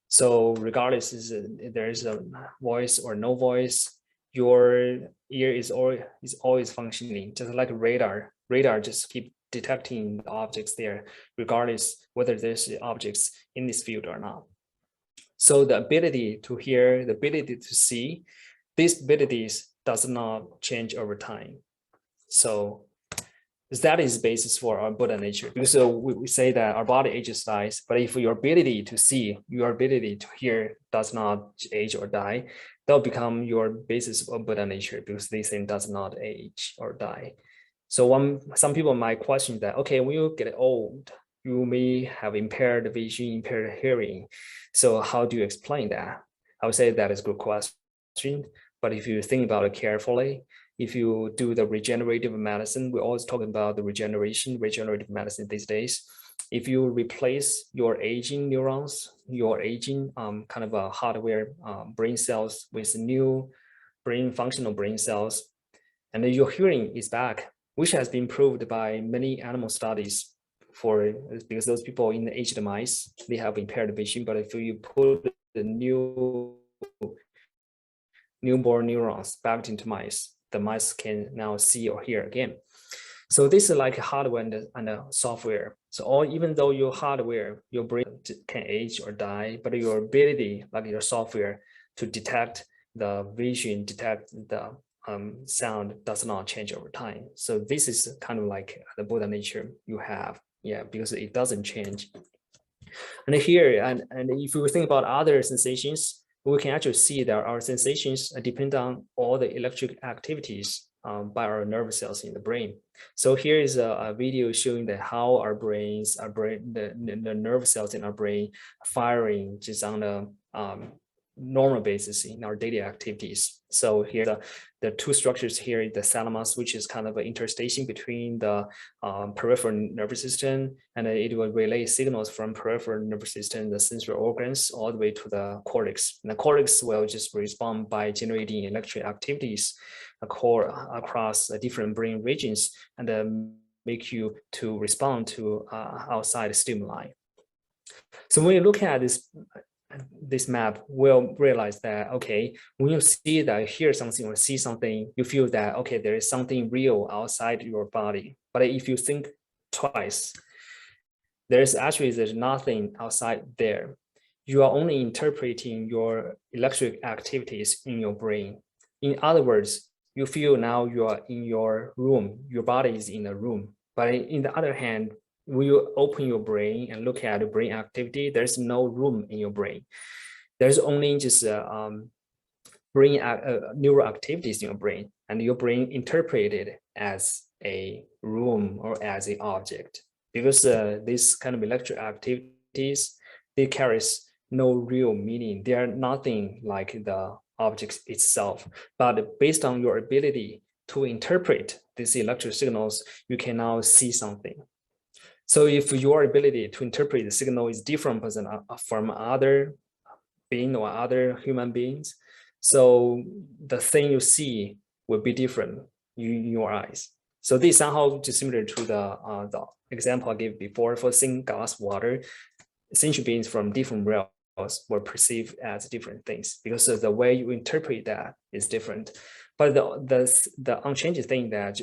So regardless if there is a voice or no voice, your ear is always functioning, just like a radar. Radar just keep detecting the objects there, regardless whether there's objects in this field or not. So the ability to hear, the ability to see, these abilities does not change over time. So that is the basis for our Buddha nature. Because we say that our body ages, dies, but if your ability to see, your ability to hear does not age or die, they'll become your basis of Buddha nature, because this thing does not age or die. So some people might question that, okay, when you get old, you may have impaired vision, impaired hearing. So how do you explain that? I would say that is a good question. But if you think about it carefully, if you do the regenerative medicine, we're always talking about the regenerative medicine these days. If you replace your aging neurons, your aging kind of a hardware brain cells with new functional brain cells, and then your hearing is back, which has been proved by many animal studies. Because those people in the aged mice, they have impaired vision, but if you put the newborn neurons back into mice, the mice can now see or hear again. So this is like hardware and a software. So even though your hardware, your brain can age or die, but your ability, like your software, to detect the vision, detect the sound does not change over time. So this is kind of like the Buddha nature you have, because it doesn't change. And here, and if we think about other sensations, we can actually see that our sensations depend on all the electric activities by our nerve cells in the brain. So here is a video showing that how our brains, the nerve cells in our brain firing just on a normal basis in our daily activities. So here the two structures here, the thalamus, which is kind of an interstation between the peripheral nervous system, and it will relay signals from peripheral nervous system, the sensory organs, all the way to the cortex. And the cortex will just respond by generating electric activities across different brain regions, and make you to respond to outside stimuli. So when you look at this map, we'll realize that, okay, when you see that, hear something or see something, you feel that, okay, there is something real outside your body. But if you think twice, there's nothing outside there. You are only interpreting your electric activities in your brain. In other words, you feel now you are in your room, your body is in a room. But in the other hand, when you open your brain and look at the brain activity, there's no room in your brain. There's only just brain neural activities in your brain, and your brain interpreted as a room or as an object. Because this kind of electric activities, they carries no real meaning. They are nothing like the object itself, but based on your ability to interpret these electric signals, you can now see something. So if your ability to interpret the signal is different from other being or other human beings, so the thing you see will be different in your eyes. So this somehow just similar to the example I gave before. For seeing glass water, sentient beings from different realms were perceived as different things, because of the way you interpret that is different. But the unchanging thing that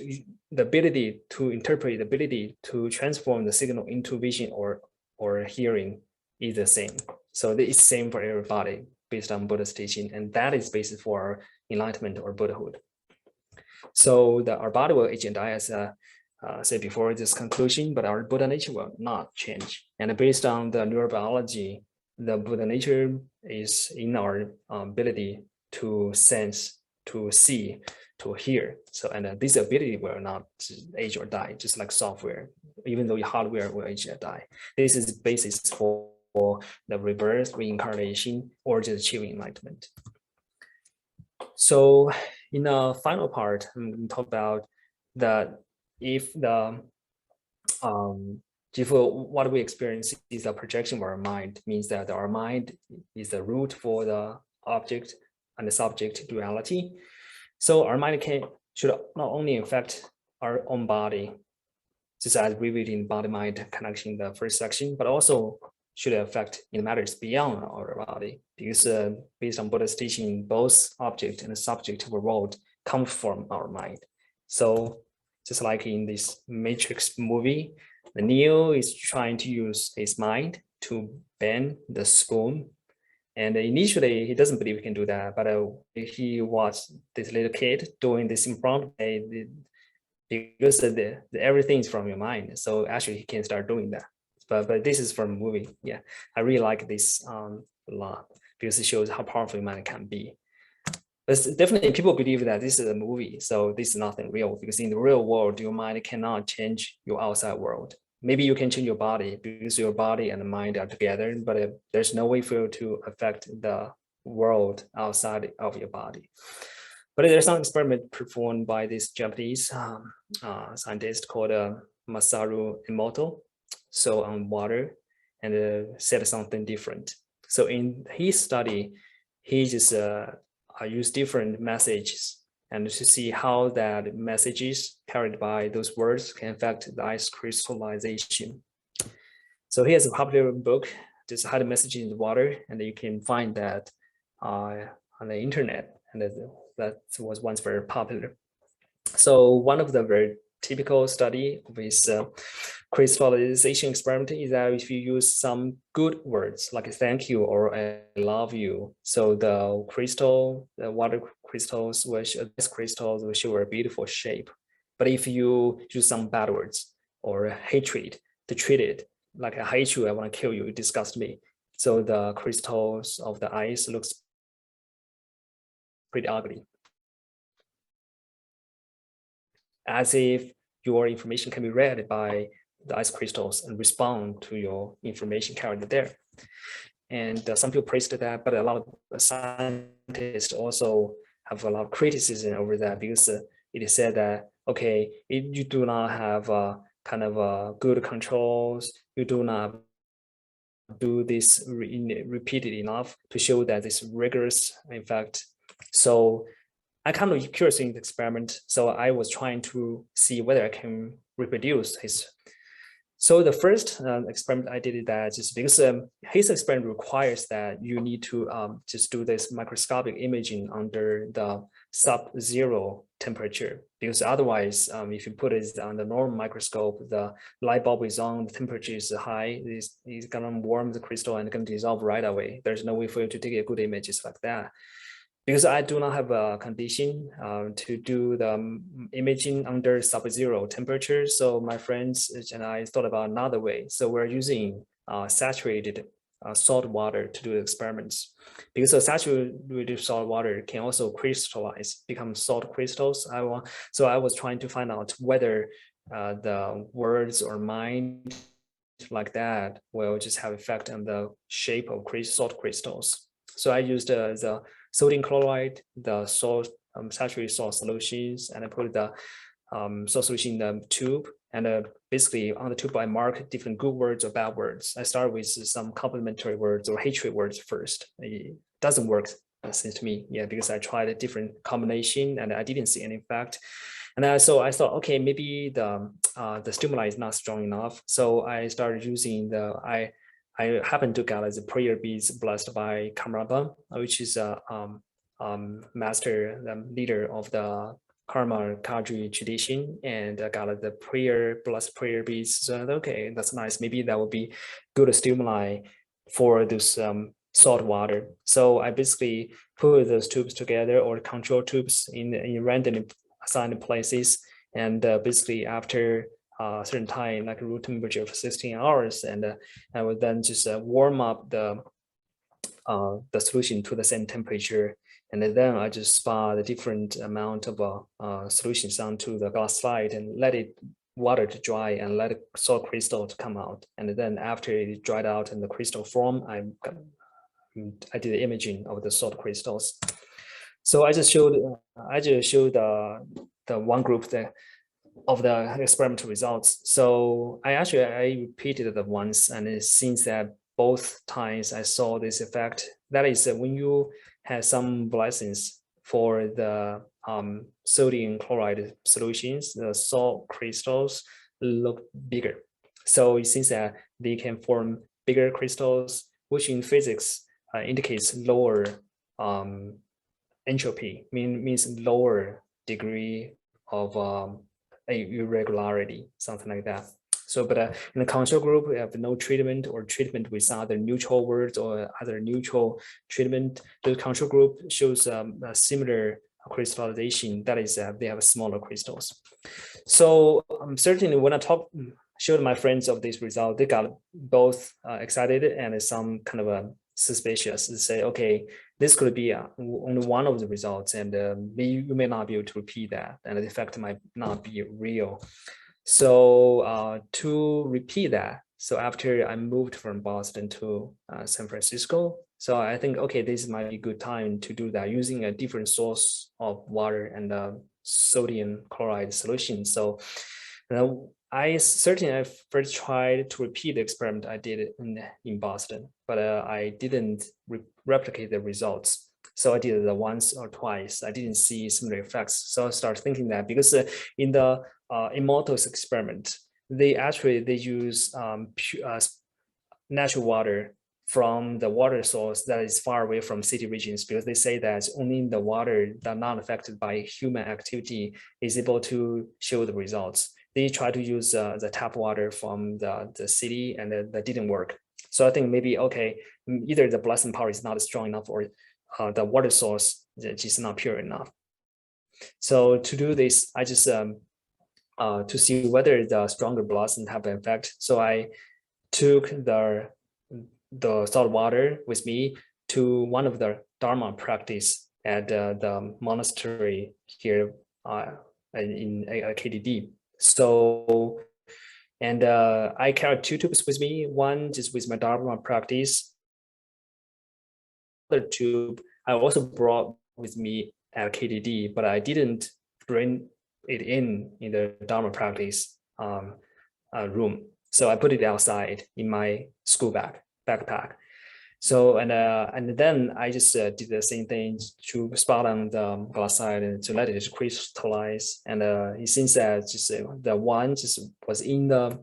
the ability to interpret, the ability to transform the signal into vision or hearing is the same. So it's the same for everybody based on Buddha's teaching, and that is basis for enlightenment or Buddhahood. So our body will age and die, as said before this conclusion, but our Buddha nature will not change. And based on the neurobiology, the Buddha nature is in our ability to sense, to see, to hear. So, and this ability will not age or die, just like software, even though your hardware will age or die. This is the basis for the rebirth, reincarnation, or just achieving enlightenment. So in the final part, I'm going to talk about that if the what we experience is a projection of our mind, means that our mind is the root for the object and the subject duality. So our mind should not only affect our own body, just as we read in body-mind connection in the first section, but also should affect in matters beyond our body, because based on Buddha's teaching, both object and the subject of the world come from our mind. So just like in this Matrix movie, the Neo is trying to use his mind to bend the spoon. And initially, he doesn't believe he can do that, but he watched this little kid doing this in front of him, because everything is from your mind. So actually, he can start doing that. But this is from a movie. Yeah, I really like this a lot, because it shows how powerful your mind can be. But definitely people believe that this is a movie, so this is nothing real, because in the real world, your mind cannot change your outside world. Maybe you can change your body, because your body and the mind are together, but there's no way for you to affect the world outside of your body. But there's some experiment performed by this Japanese scientist called Masaru Emoto, so on water, and said something different. So in his study, he just used different messages and to see how that messages carried by those words can affect the ice crystallization. So here's a popular book, just how the message in the water, and you can find that on the internet, and that was once very popular. So one of the very typical study of this crystallization experiment is that if you use some good words like thank you or I love you, so the water crystals, these crystals will show a beautiful shape. But if you use some bad words or hatred to treat it, like I hate you, I want to kill you, you disgust me, so the crystals of the ice looks pretty ugly, as if your information can be read by the ice crystals and respond to your information carried there. And some people praised that, but a lot of scientists also have a lot of criticism over that, because it is said that, okay, you do not have kind of good controls, you do not do this repeated enough to show that it's rigorous, in fact. So I kind of curious in the experiment, so I was trying to see whether I can reproduce his. So the first experiment I did that just because his experiment requires that you need to just do this microscopic imaging under the sub-zero temperature, because otherwise, if you put it on the normal microscope, the light bulb is on, the temperature is high, it's gonna warm the crystal and gonna dissolve right away. There's no way for you to take a good images like that. Because I do not have a condition to do the imaging under sub-zero temperature, so my friends and I thought about another way. So we're using saturated salt water to do experiments, because the saturated salt water can also crystallize, become salt crystals. So I was trying to find out whether the words or mind like that will just have effect on the shape of salt crystals. So I used the sodium chloride, the salt, saturated salt solutions, and I put the salt solution in the tube. And basically on the tube, I mark different good words or bad words. I start with some complimentary words or hatred words first. It doesn't work, it seems to me, yeah, because I tried a different combination and I didn't see any effect. And so I thought, okay, maybe the stimuli is not strong enough. So I started using I happened to get the prayer beads blessed by Karmapa, which is a master leader of the Karma Kadri tradition, and I got the blessed prayer beads. So I thought, okay, that's nice. Maybe that would be good stimuli for this salt water. So I basically put those tubes together, or control tubes in random assigned places. And basically after a certain time, like room temperature for 16 hours, and I would then just warm up the solution to the same temperature. And then I just spot the different amount of solutions onto the glass slide and let it water to dry and let it salt crystal to come out. And then after it dried out in the crystal form, I did the imaging of the salt crystals. So I just showed the one group of the experimental results. So I repeated it once, and it seems that both times I saw this effect. That is, when you have some blessings for the sodium chloride solutions, the salt crystals look bigger. So it seems that they can form bigger crystals, which in physics indicates lower entropy, means lower degree of irregularity, something like that. So, but in the control group, we have no treatment or treatment with other neutral words or other neutral treatment. The control group shows a similar crystallization. That is, they have smaller crystals. So certainly when I showed my friends of this result, they got both excited and some kind of suspicious to say, okay, this could be only one of the results, and you may not be able to repeat that, and the effect might not be real. So to repeat that, so after I moved from Boston to San Francisco, so I think, okay, this might be a good time to do that using a different source of water and sodium chloride solution. So I first tried to repeat the experiment I did in Boston, but I didn't replicate the results. So I did it once or twice. I didn't see similar effects. So I started thinking that because in the Immortals experiment, they use natural water from the water source that is far away from city regions, because they say that only the water that not affected by human activity is able to show the results. They try to use the tap water from the city, and that didn't work. So I think maybe, okay, either the blessing power is not strong enough, or the water source is not pure enough. So to do this, I just to see whether the stronger blessing have an effect. So I took the salt water with me to one of the Dharma practice at the monastery here in KDD. So, and I carried 2 tubes with me, one just with my Dharma practice. The other tube I also brought with me at KDD, but I didn't bring it in the Dharma practice room. So I put it outside in my school backpack. So, and then I just did the same thing to spot on the glass side and to let it crystallize. And it seems that just the one just was in the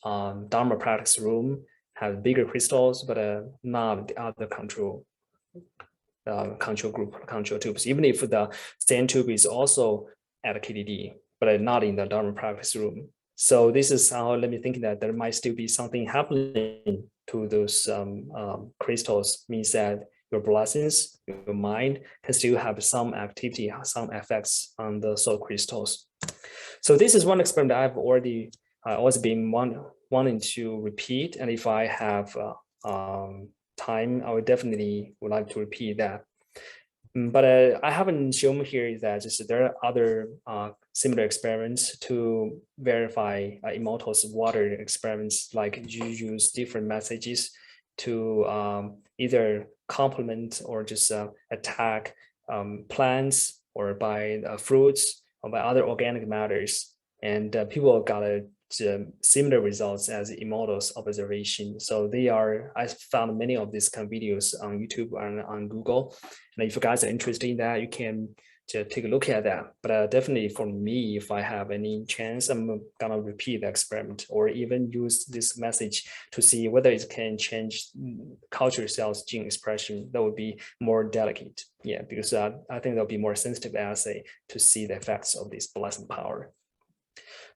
Dharma practice room, have bigger crystals, but not the other control tubes. Even if the same tube is also at a KDD, but not in the Dharma practice room. So this is how let me think that there might still be something happening to those crystals, means that your blessings, your mind can still have some activity, some effects on the soul crystals. So this is one experiment I've already also been wanting to repeat, and if I have time, I would definitely like to repeat that. But I haven't shown here that just there are other similar experiments to verify Immortals water experiments, like you use different messages to either complement or just attack plants, or by fruits, or by other organic matters. And people got similar results as Immortals observation. So I found many of these kind of videos on YouTube and on Google. And if you guys are interested in that, you can just take a look at that. But definitely for me, if I have any chance, I'm gonna repeat the experiment, or even use this message to see whether it can change culture cells gene expression. That would be more delicate. Yeah, because I think there'll be more sensitive assay to see the effects of this blessing power.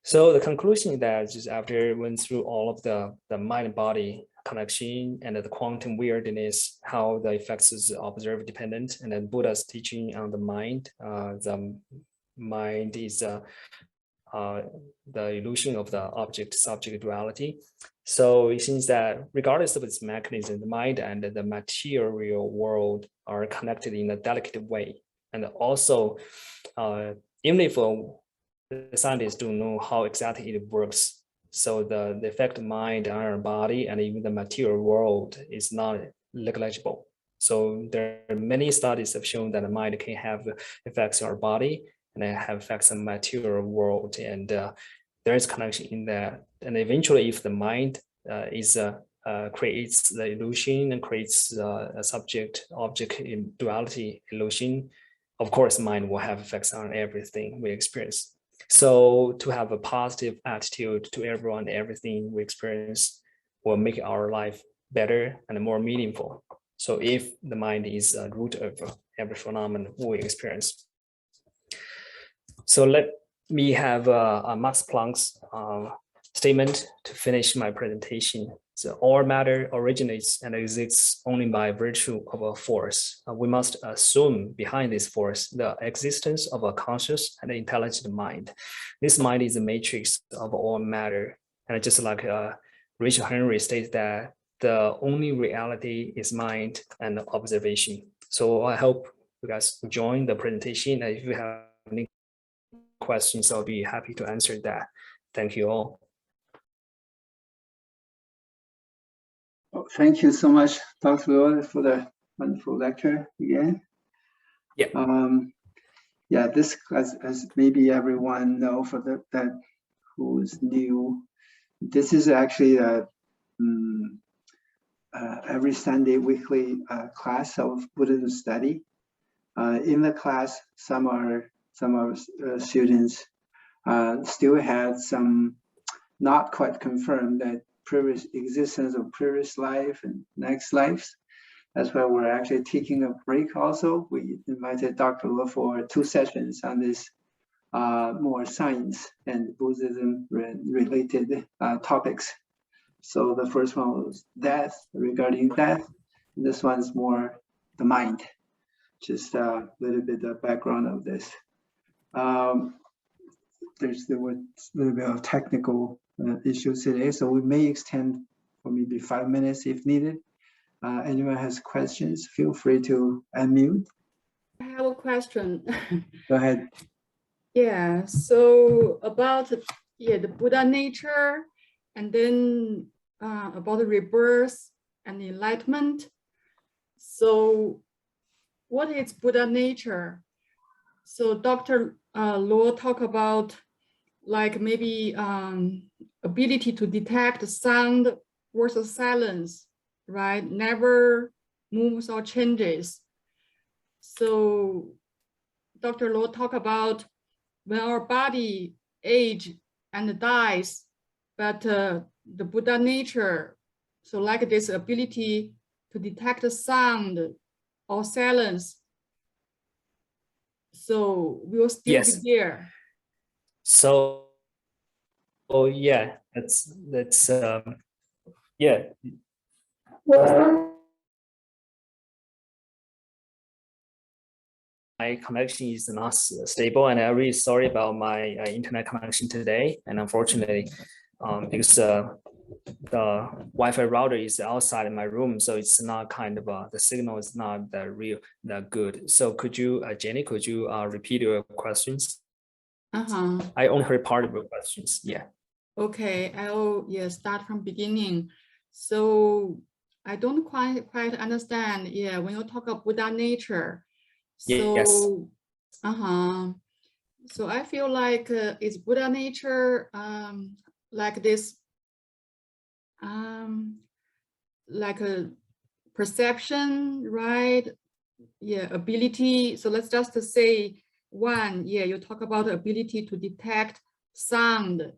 So the conclusion is that just after went through all of the mind and body connection and the quantum weirdness, how the effects is observed dependent, and then Buddha's teaching on the mind, the mind is the illusion of the object-subject duality. So it seems that regardless of its mechanism, the mind and the material world are connected in a delicate way. And also, even if the scientists don't know how exactly it works, so the effect of mind on our body and even the material world is not negligible. So there are many studies have shown that the mind can have effects on our body and they have effects on the material world. And there is connection in that. And eventually, if the mind creates the illusion and creates a subject-object duality illusion, of course, mind will have effects on everything we experience. So to have a positive attitude to everyone, everything we experience will make our life better and more meaningful. So if the mind is the root of every phenomenon we experience. So let me have a Max Planck's statement to finish my presentation. So all matter originates and exists only by virtue of a force. We must assume behind this force the existence of a conscious and intelligent mind. This mind is the matrix of all matter. And just like Richard Henry states that the only reality is mind and observation. So I hope you guys join the presentation. And if you have any questions, I'll be happy to answer that. Thank you all. Oh, thank you so much, Dr. Luo, for the wonderful lecture again. Yeah. Yeah, this, as maybe everyone know, for that who's new, this is actually a every Sunday weekly class of Buddhism study. In the class, some of students still had some not quite confirmed that previous existence of previous life and next lives. That's why we're actually taking a break also. We invited Dr. Luo for 2 sessions on this more science and Buddhism related topics. So the first one was death, regarding death. This one's more the mind. Just a little bit of background of this. There were a little bit of technical issues today, so we may extend for maybe 5 minutes if needed. Anyone has questions, feel free to unmute. I have a question. Go ahead. Yeah, so about the Buddha nature, and then about the rebirth and enlightenment. So what is Buddha nature? So Dr. Luo talk about like maybe ability to detect sound versus silence, right? Never moves or changes. So Dr. Luo talk about when our body age and dies, but the Buddha nature, so like this ability to detect sound or silence, so we will still be there. So, oh yeah, that's yeah. My connection is not stable, and I'm really sorry about my internet connection today. And unfortunately, because the Wi-Fi router is outside in my room, so it's not kind of the signal is not that good. So could you, Jenny, could you repeat your questions? I only heard part of your questions. Yeah. Okay, I'll start from beginning. So I don't quite understand. Yeah, when you talk about Buddha nature. So yes. So I feel like is Buddha nature like this like a perception, right? Yeah, ability. So let's just say one, you talk about the ability to detect sound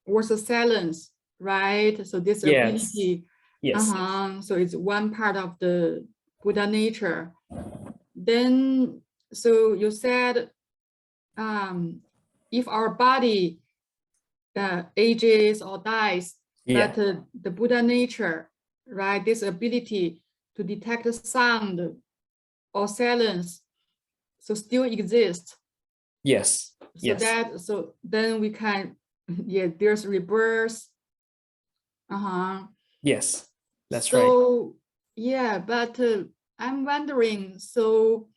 versus silence, right? So this ability, so it's one part of the Buddha nature. Then, so you said, if our body ages or dies, but the Buddha nature, right, this ability to detect sound or silence, so still exists. Yes. So Yes. that, so then we can, yeah, there's rebirth. Yes. That's right. So yeah, but I'm wondering, so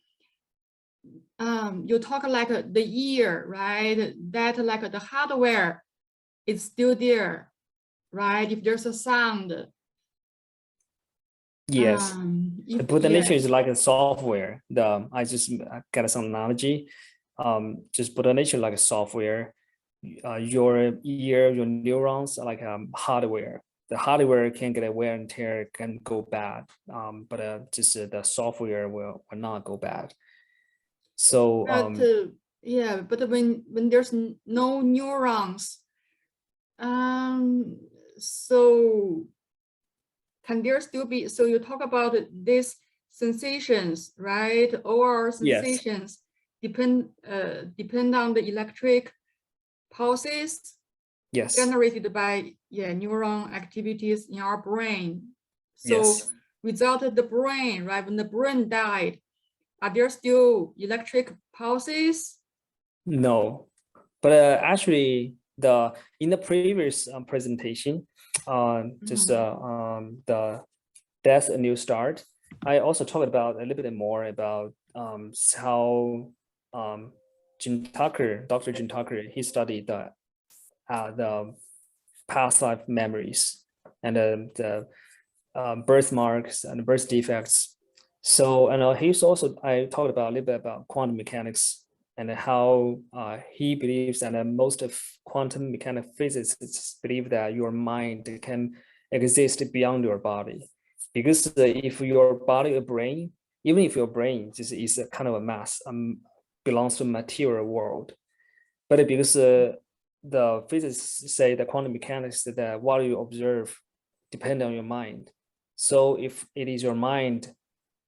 you talk like the ear, right? That like the hardware is still there, right? If there's a sound. Yes. The If, Buddha yeah. nature is like a software. I just got some analogy. Just Buddha nature like a software. Your ear, your neurons are like hardware. The hardware can get a wear and tear, can go bad. But just the software will not go bad. So But yeah, but when there's no neurons, so can there still be, so you talk about these sensations, right? All our sensations depend on the electric pulses yes. generated by neuron activities in our brain. So Yes. without the brain, right? When the brain died, are there still electric pulses? No, but actually, in the previous presentation, just the death and new start, I also talked about a little bit more about how Dr. Jim Tucker, he studied the past life memories and the birthmarks and birth defects. So, and he's also, I talked about a little bit about quantum mechanics and how he believes that most of quantum mechanics physicists believe that your mind can exist beyond your body. Because if your body or brain, even if your brain just is a kind of a mass, belongs to material world, but because the physicists say the quantum mechanics that what you observe depend on your mind. So if it is your mind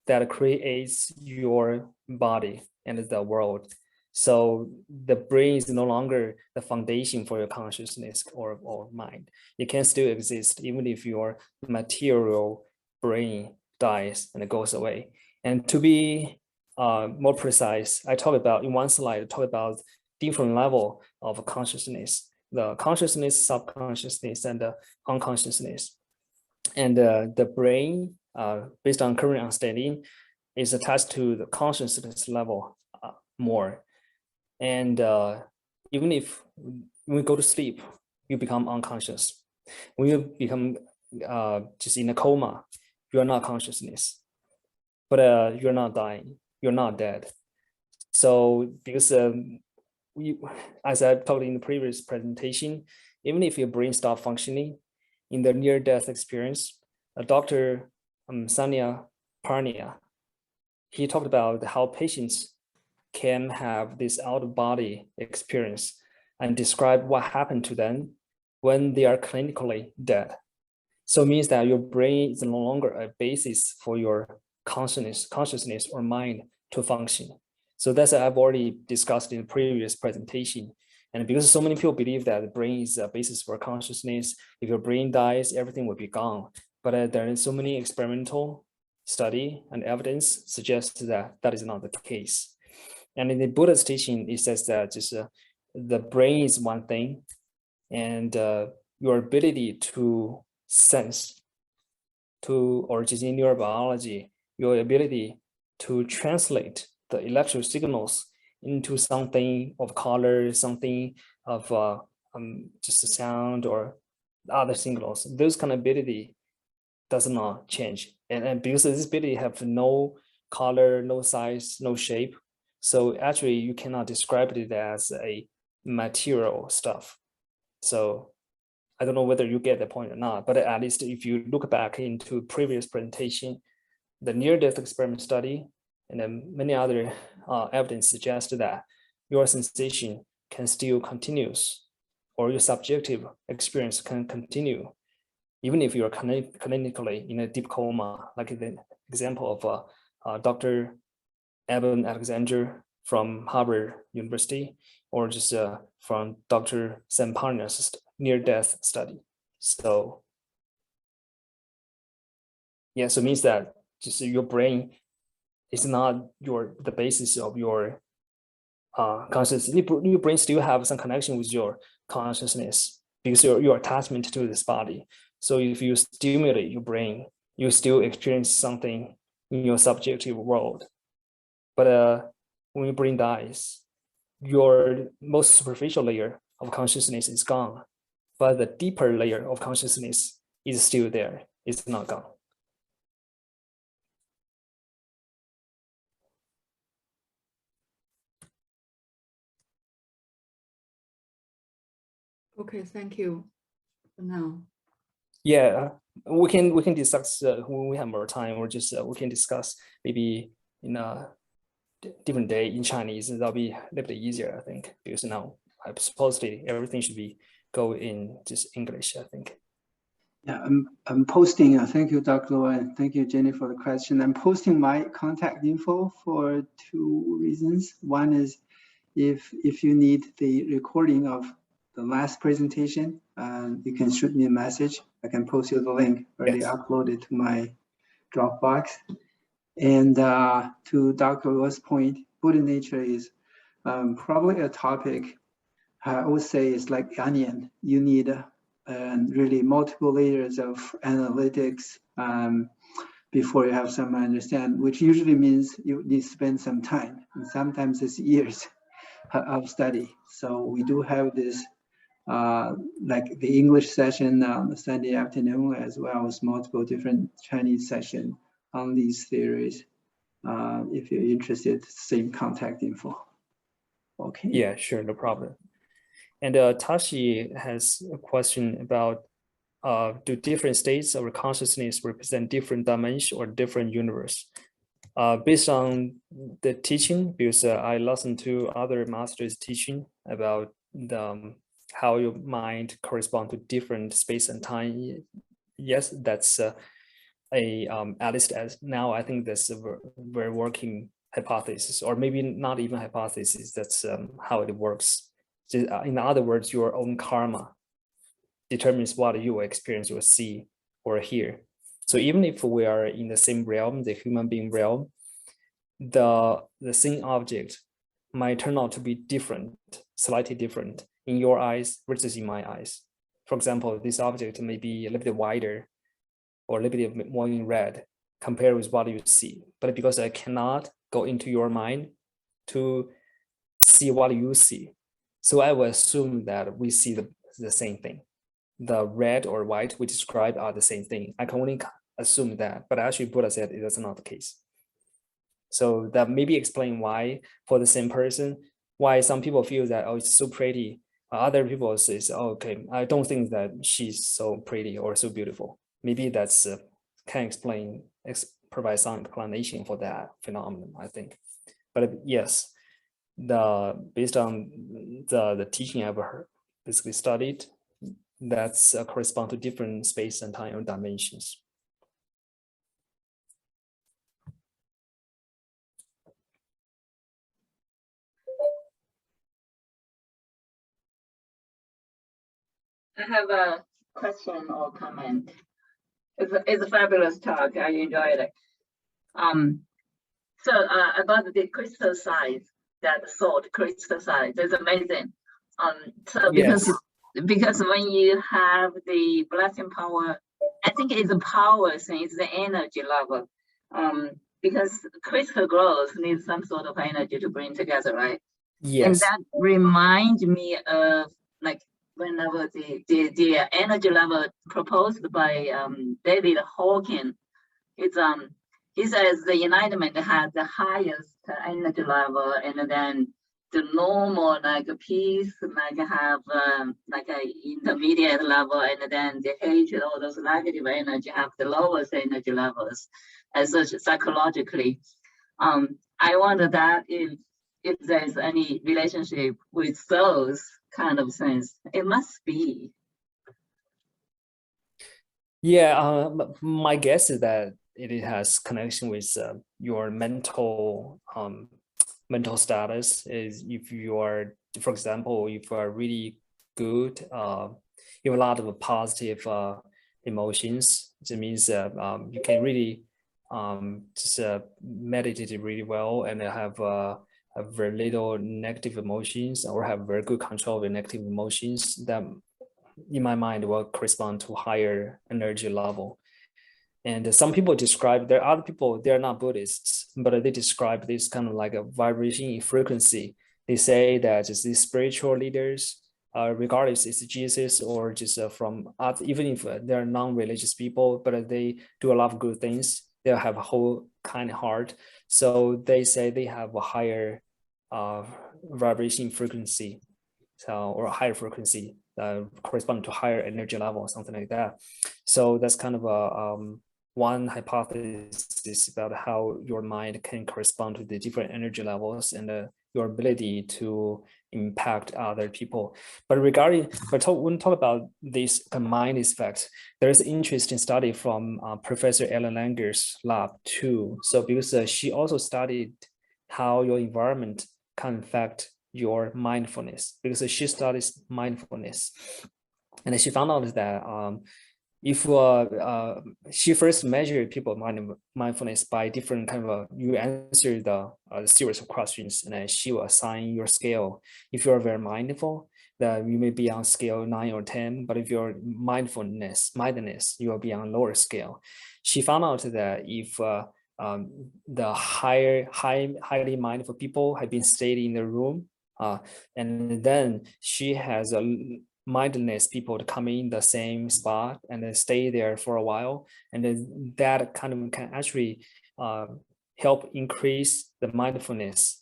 that creates your body and the world, so the brain is no longer the foundation for your consciousness or mind. It can still exist even if your material brain dies and it goes away. And to be more precise, I talk about in one slide, I talk about different level of consciousness, the consciousness, subconsciousness, and the unconsciousness. And the brain, based on current understanding, is attached to the consciousness level more. And even if when we go to sleep, you become unconscious. When you become just in a coma, you are not consciousness, but you're not dying, you're not dead. So because as I talked in the previous presentation, even if your brain stops functioning in the near-death experience, Dr. Sanya Parnia, he talked about how patients can have this out-of-body experience and describe what happened to them when they are clinically dead. So it means that your brain is no longer a basis for your consciousness or mind to function. So that's what I've already discussed in the previous presentation. And because so many people believe that the brain is a basis for consciousness, if your brain dies, everything will be gone. But there is so many experimental study and evidence suggests that that is not the case. And in the Buddha's teaching, it says that just the brain is one thing, and your ability to sense, or just in neurobiology, your ability to translate the electrical signals into something of color, something of just a sound or other signals, those kind of ability does not change. And because this ability have no color, no size, no shape, so actually you cannot describe it as a material stuff. So I don't know whether you get the point or not, but at least if you look back into previous presentation, the near-death experiment study and then many other evidence suggest that your sensation can still continues, or your subjective experience can continue, even if you're clinically in a deep coma, like the example of Dr. Evan Alexander from Harvard University, or just from Dr. Sam Parnia's near-death study. So yeah, so it means that just your brain it's not the basis of your consciousness. Your brain still have some connection with your consciousness because your attachment to this body. So if you stimulate your brain, you still experience something in your subjective world. But when your brain dies, your most superficial layer of consciousness is gone, but the deeper layer of consciousness is still there. It's not gone. Okay, thank you for now. Yeah, we can discuss when we have more time, or just we can discuss maybe in a different day in Chinese. That'll be a little bit easier, I think, because now supposedly everything should be go in just English, I think. Yeah, I'm posting. Thank you, Dr. Luo, and thank you, Jenny, for the question. I'm posting my contact info for 2 reasons. One is if you need the recording of the last presentation, you can shoot me a message. I can post you the link already uploaded to my Dropbox. And to Dr. Luo's point, Buddha nature is probably a topic I would say is like onion. You need really multiple layers of analytics before you have some understand, which usually means you need to spend some time, and sometimes it's years of study. So we do have this like the English session on Sunday afternoon, as well as multiple different Chinese sessions on these theories. If you're interested, same contact info. Okay. Yeah, sure, no problem. And Tashi has a question about do different states of consciousness represent different dimension or different universe? Based on the teaching, because I listened to other masters teaching about how your mind correspond to different space and time. Yes, that's at least as now, I think that's a very working hypothesis, or maybe not even hypothesis. That's how it works. In other words, your own karma determines what you will experience or see or hear. So even if we are in the same realm, the human being realm, the same object might turn out to be different, slightly different in your eyes versus in my eyes. For example, this object may be a little bit wider or a little bit more in red compared with what you see. But because I cannot go into your mind to see what you see, so I will assume that we see the same thing. The red or white we describe are the same thing. I can only assume that, but actually Buddha said it is not the case. So that maybe explain why for the same person, why some people feel that, oh, it's so pretty. Other people says, oh, okay, I don't think that she's so pretty or so beautiful. Maybe that's can provide some explanation for that phenomenon, I think. But yes, based on the teaching I've basically studied, that's correspond to different space and time dimensions. I have a question or comment. It's a fabulous talk. I enjoyed it. So about the crystal size, that salt crystal size, it's amazing. So because when you have the blessing power, I think it's a power thing, it's the energy level. Because crystal growth needs some sort of energy to bring together, right? Yes. And that reminds me of like whenever the energy level proposed by David Hawking, it's he says the enlightenment has the highest energy level, and then the normal like peace like have like a intermediate level, and then the hatred, all those negative energy have the lowest energy levels as such psychologically. I wonder that if there's any relationship with those kind of things. It must be. Yeah, my guess is that it has connection with your mental status. Is if you are, for example, if you are really good, you have a lot of positive emotions. It means you can really just meditated really well and have very little negative emotions, or have very good control of negative emotions, that in my mind will correspond to higher energy level. And some people describe, there are other people, they're not Buddhists, but they describe this kind of like a vibration in frequency. They say that just these spiritual leaders, regardless it's Jesus or just from other, even if they're non-religious people, but they do a lot of good things, they have a whole kind heart. So they say they have a higher vibration frequency, so, or a higher frequency correspond to higher energy level or something like that. So that's kind of a one hypothesis about how your mind can correspond to the different energy levels and your ability to impact other people. But when we talk about this mind effect, there's an interesting study from Professor Ellen Langer's lab too. So because she also studied how your environment can affect your mindfulness, because she studies mindfulness. And she found out that if she first measured people mindfulness by different kind of you answer the series of questions, and then she will assign your scale. If you're very mindful, that you may be on scale 9 or 10, but if you're mindfulness, you will be on lower scale. She found out that if the highly mindful people have been stayed in the room, and then she has a mindfulness people to come in the same spot and then stay there for a while, and then that kind of can actually help increase the mindfulness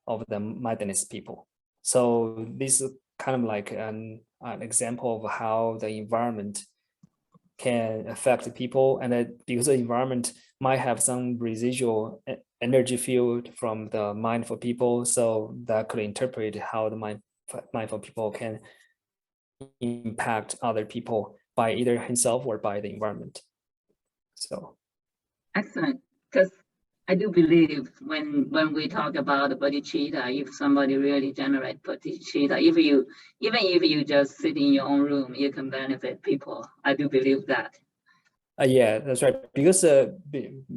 of the mindfulness people. So this is kind of like an example of how the environment can affect people, and that because the environment might have some residual energy field from the mindful people, so that could interpret how the mindful people can impact other people by either himself or by the environment. So excellent, because I do believe when we talk about bodhicitta, if somebody really generate bodhicitta, even if you just sit in your own room, you can benefit people. I do believe that. Yeah, that's right. Because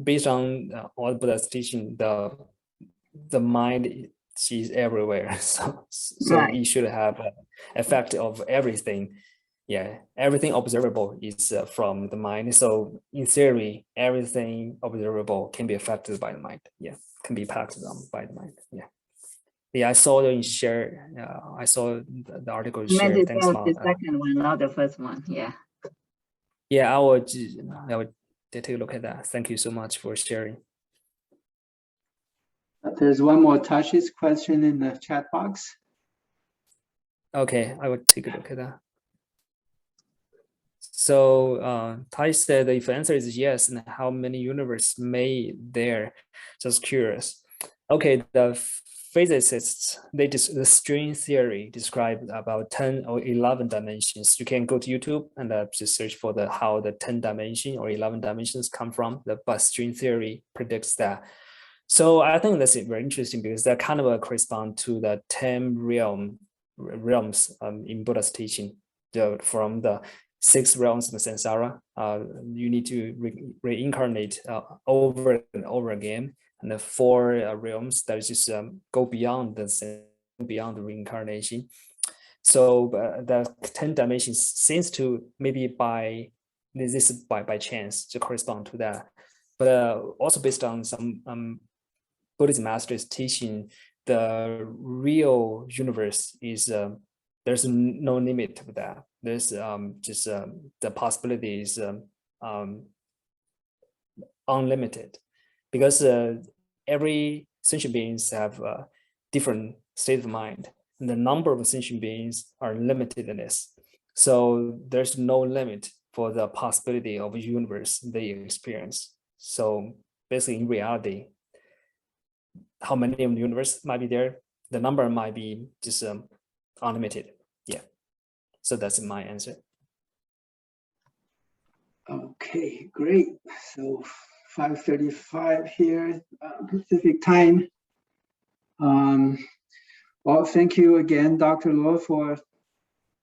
based on all Buddha's teaching, the mind is everywhere. So right. It should have an effect of everything. Yeah, everything observable is from the mind. So in theory, everything observable can be affected by the mind. Yeah, can be impacted by the mind. Yeah. Yeah, I saw you share. I saw the article shared. Thanks, the second one, not the first one. Yeah. Yeah, I would take a look at that. Thank you so much for sharing. There's one more Tashi's question in the chat box. Okay, I will take a look at that. So Tai said, if the answer is yes, and how many universes may there? Just curious. Okay, the physicists, the string theory described about 10 or 11 dimensions. You can go to YouTube and just search for how the 10 dimension or 11 dimensions come from. But string theory predicts that. So I think that's very interesting, because that kind of correspond to the 10 realms in Buddha's teaching. From the 6 realms of samsara, you need to reincarnate over and over again, and the 4 realms that just go beyond the reincarnation. So the 10 dimensions seems to maybe by chance to correspond to that, but also based on some Buddhist masters teaching, the real universe is there's no limit to that. There's just the possibility is unlimited, because every sentient beings have a different state of mind, and the number of sentient beings are limited in this. So there's no limit for the possibility of a universe they experience. So basically, in reality, how many of the universe might be there, the number might be just unlimited. Yeah. So that's my answer. Okay, great. So 5:35 here, Pacific time. Well, thank you again, Dr. Luo, for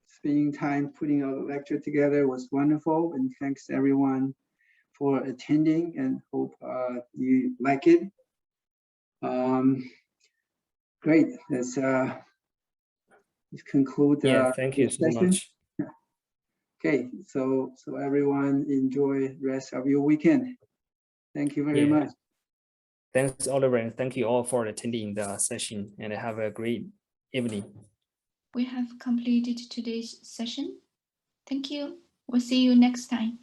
spending time putting a lecture together. It was wonderful. And thanks everyone for attending and hope you like it. Great. Let's conclude Yeah, thank you so much. Okay, so everyone enjoy rest of your weekend. Thank you very much. Thanks, Oliver, and thank you all for attending the session, and have a great evening. We have completed today's session. Thank you. We'll see you next time.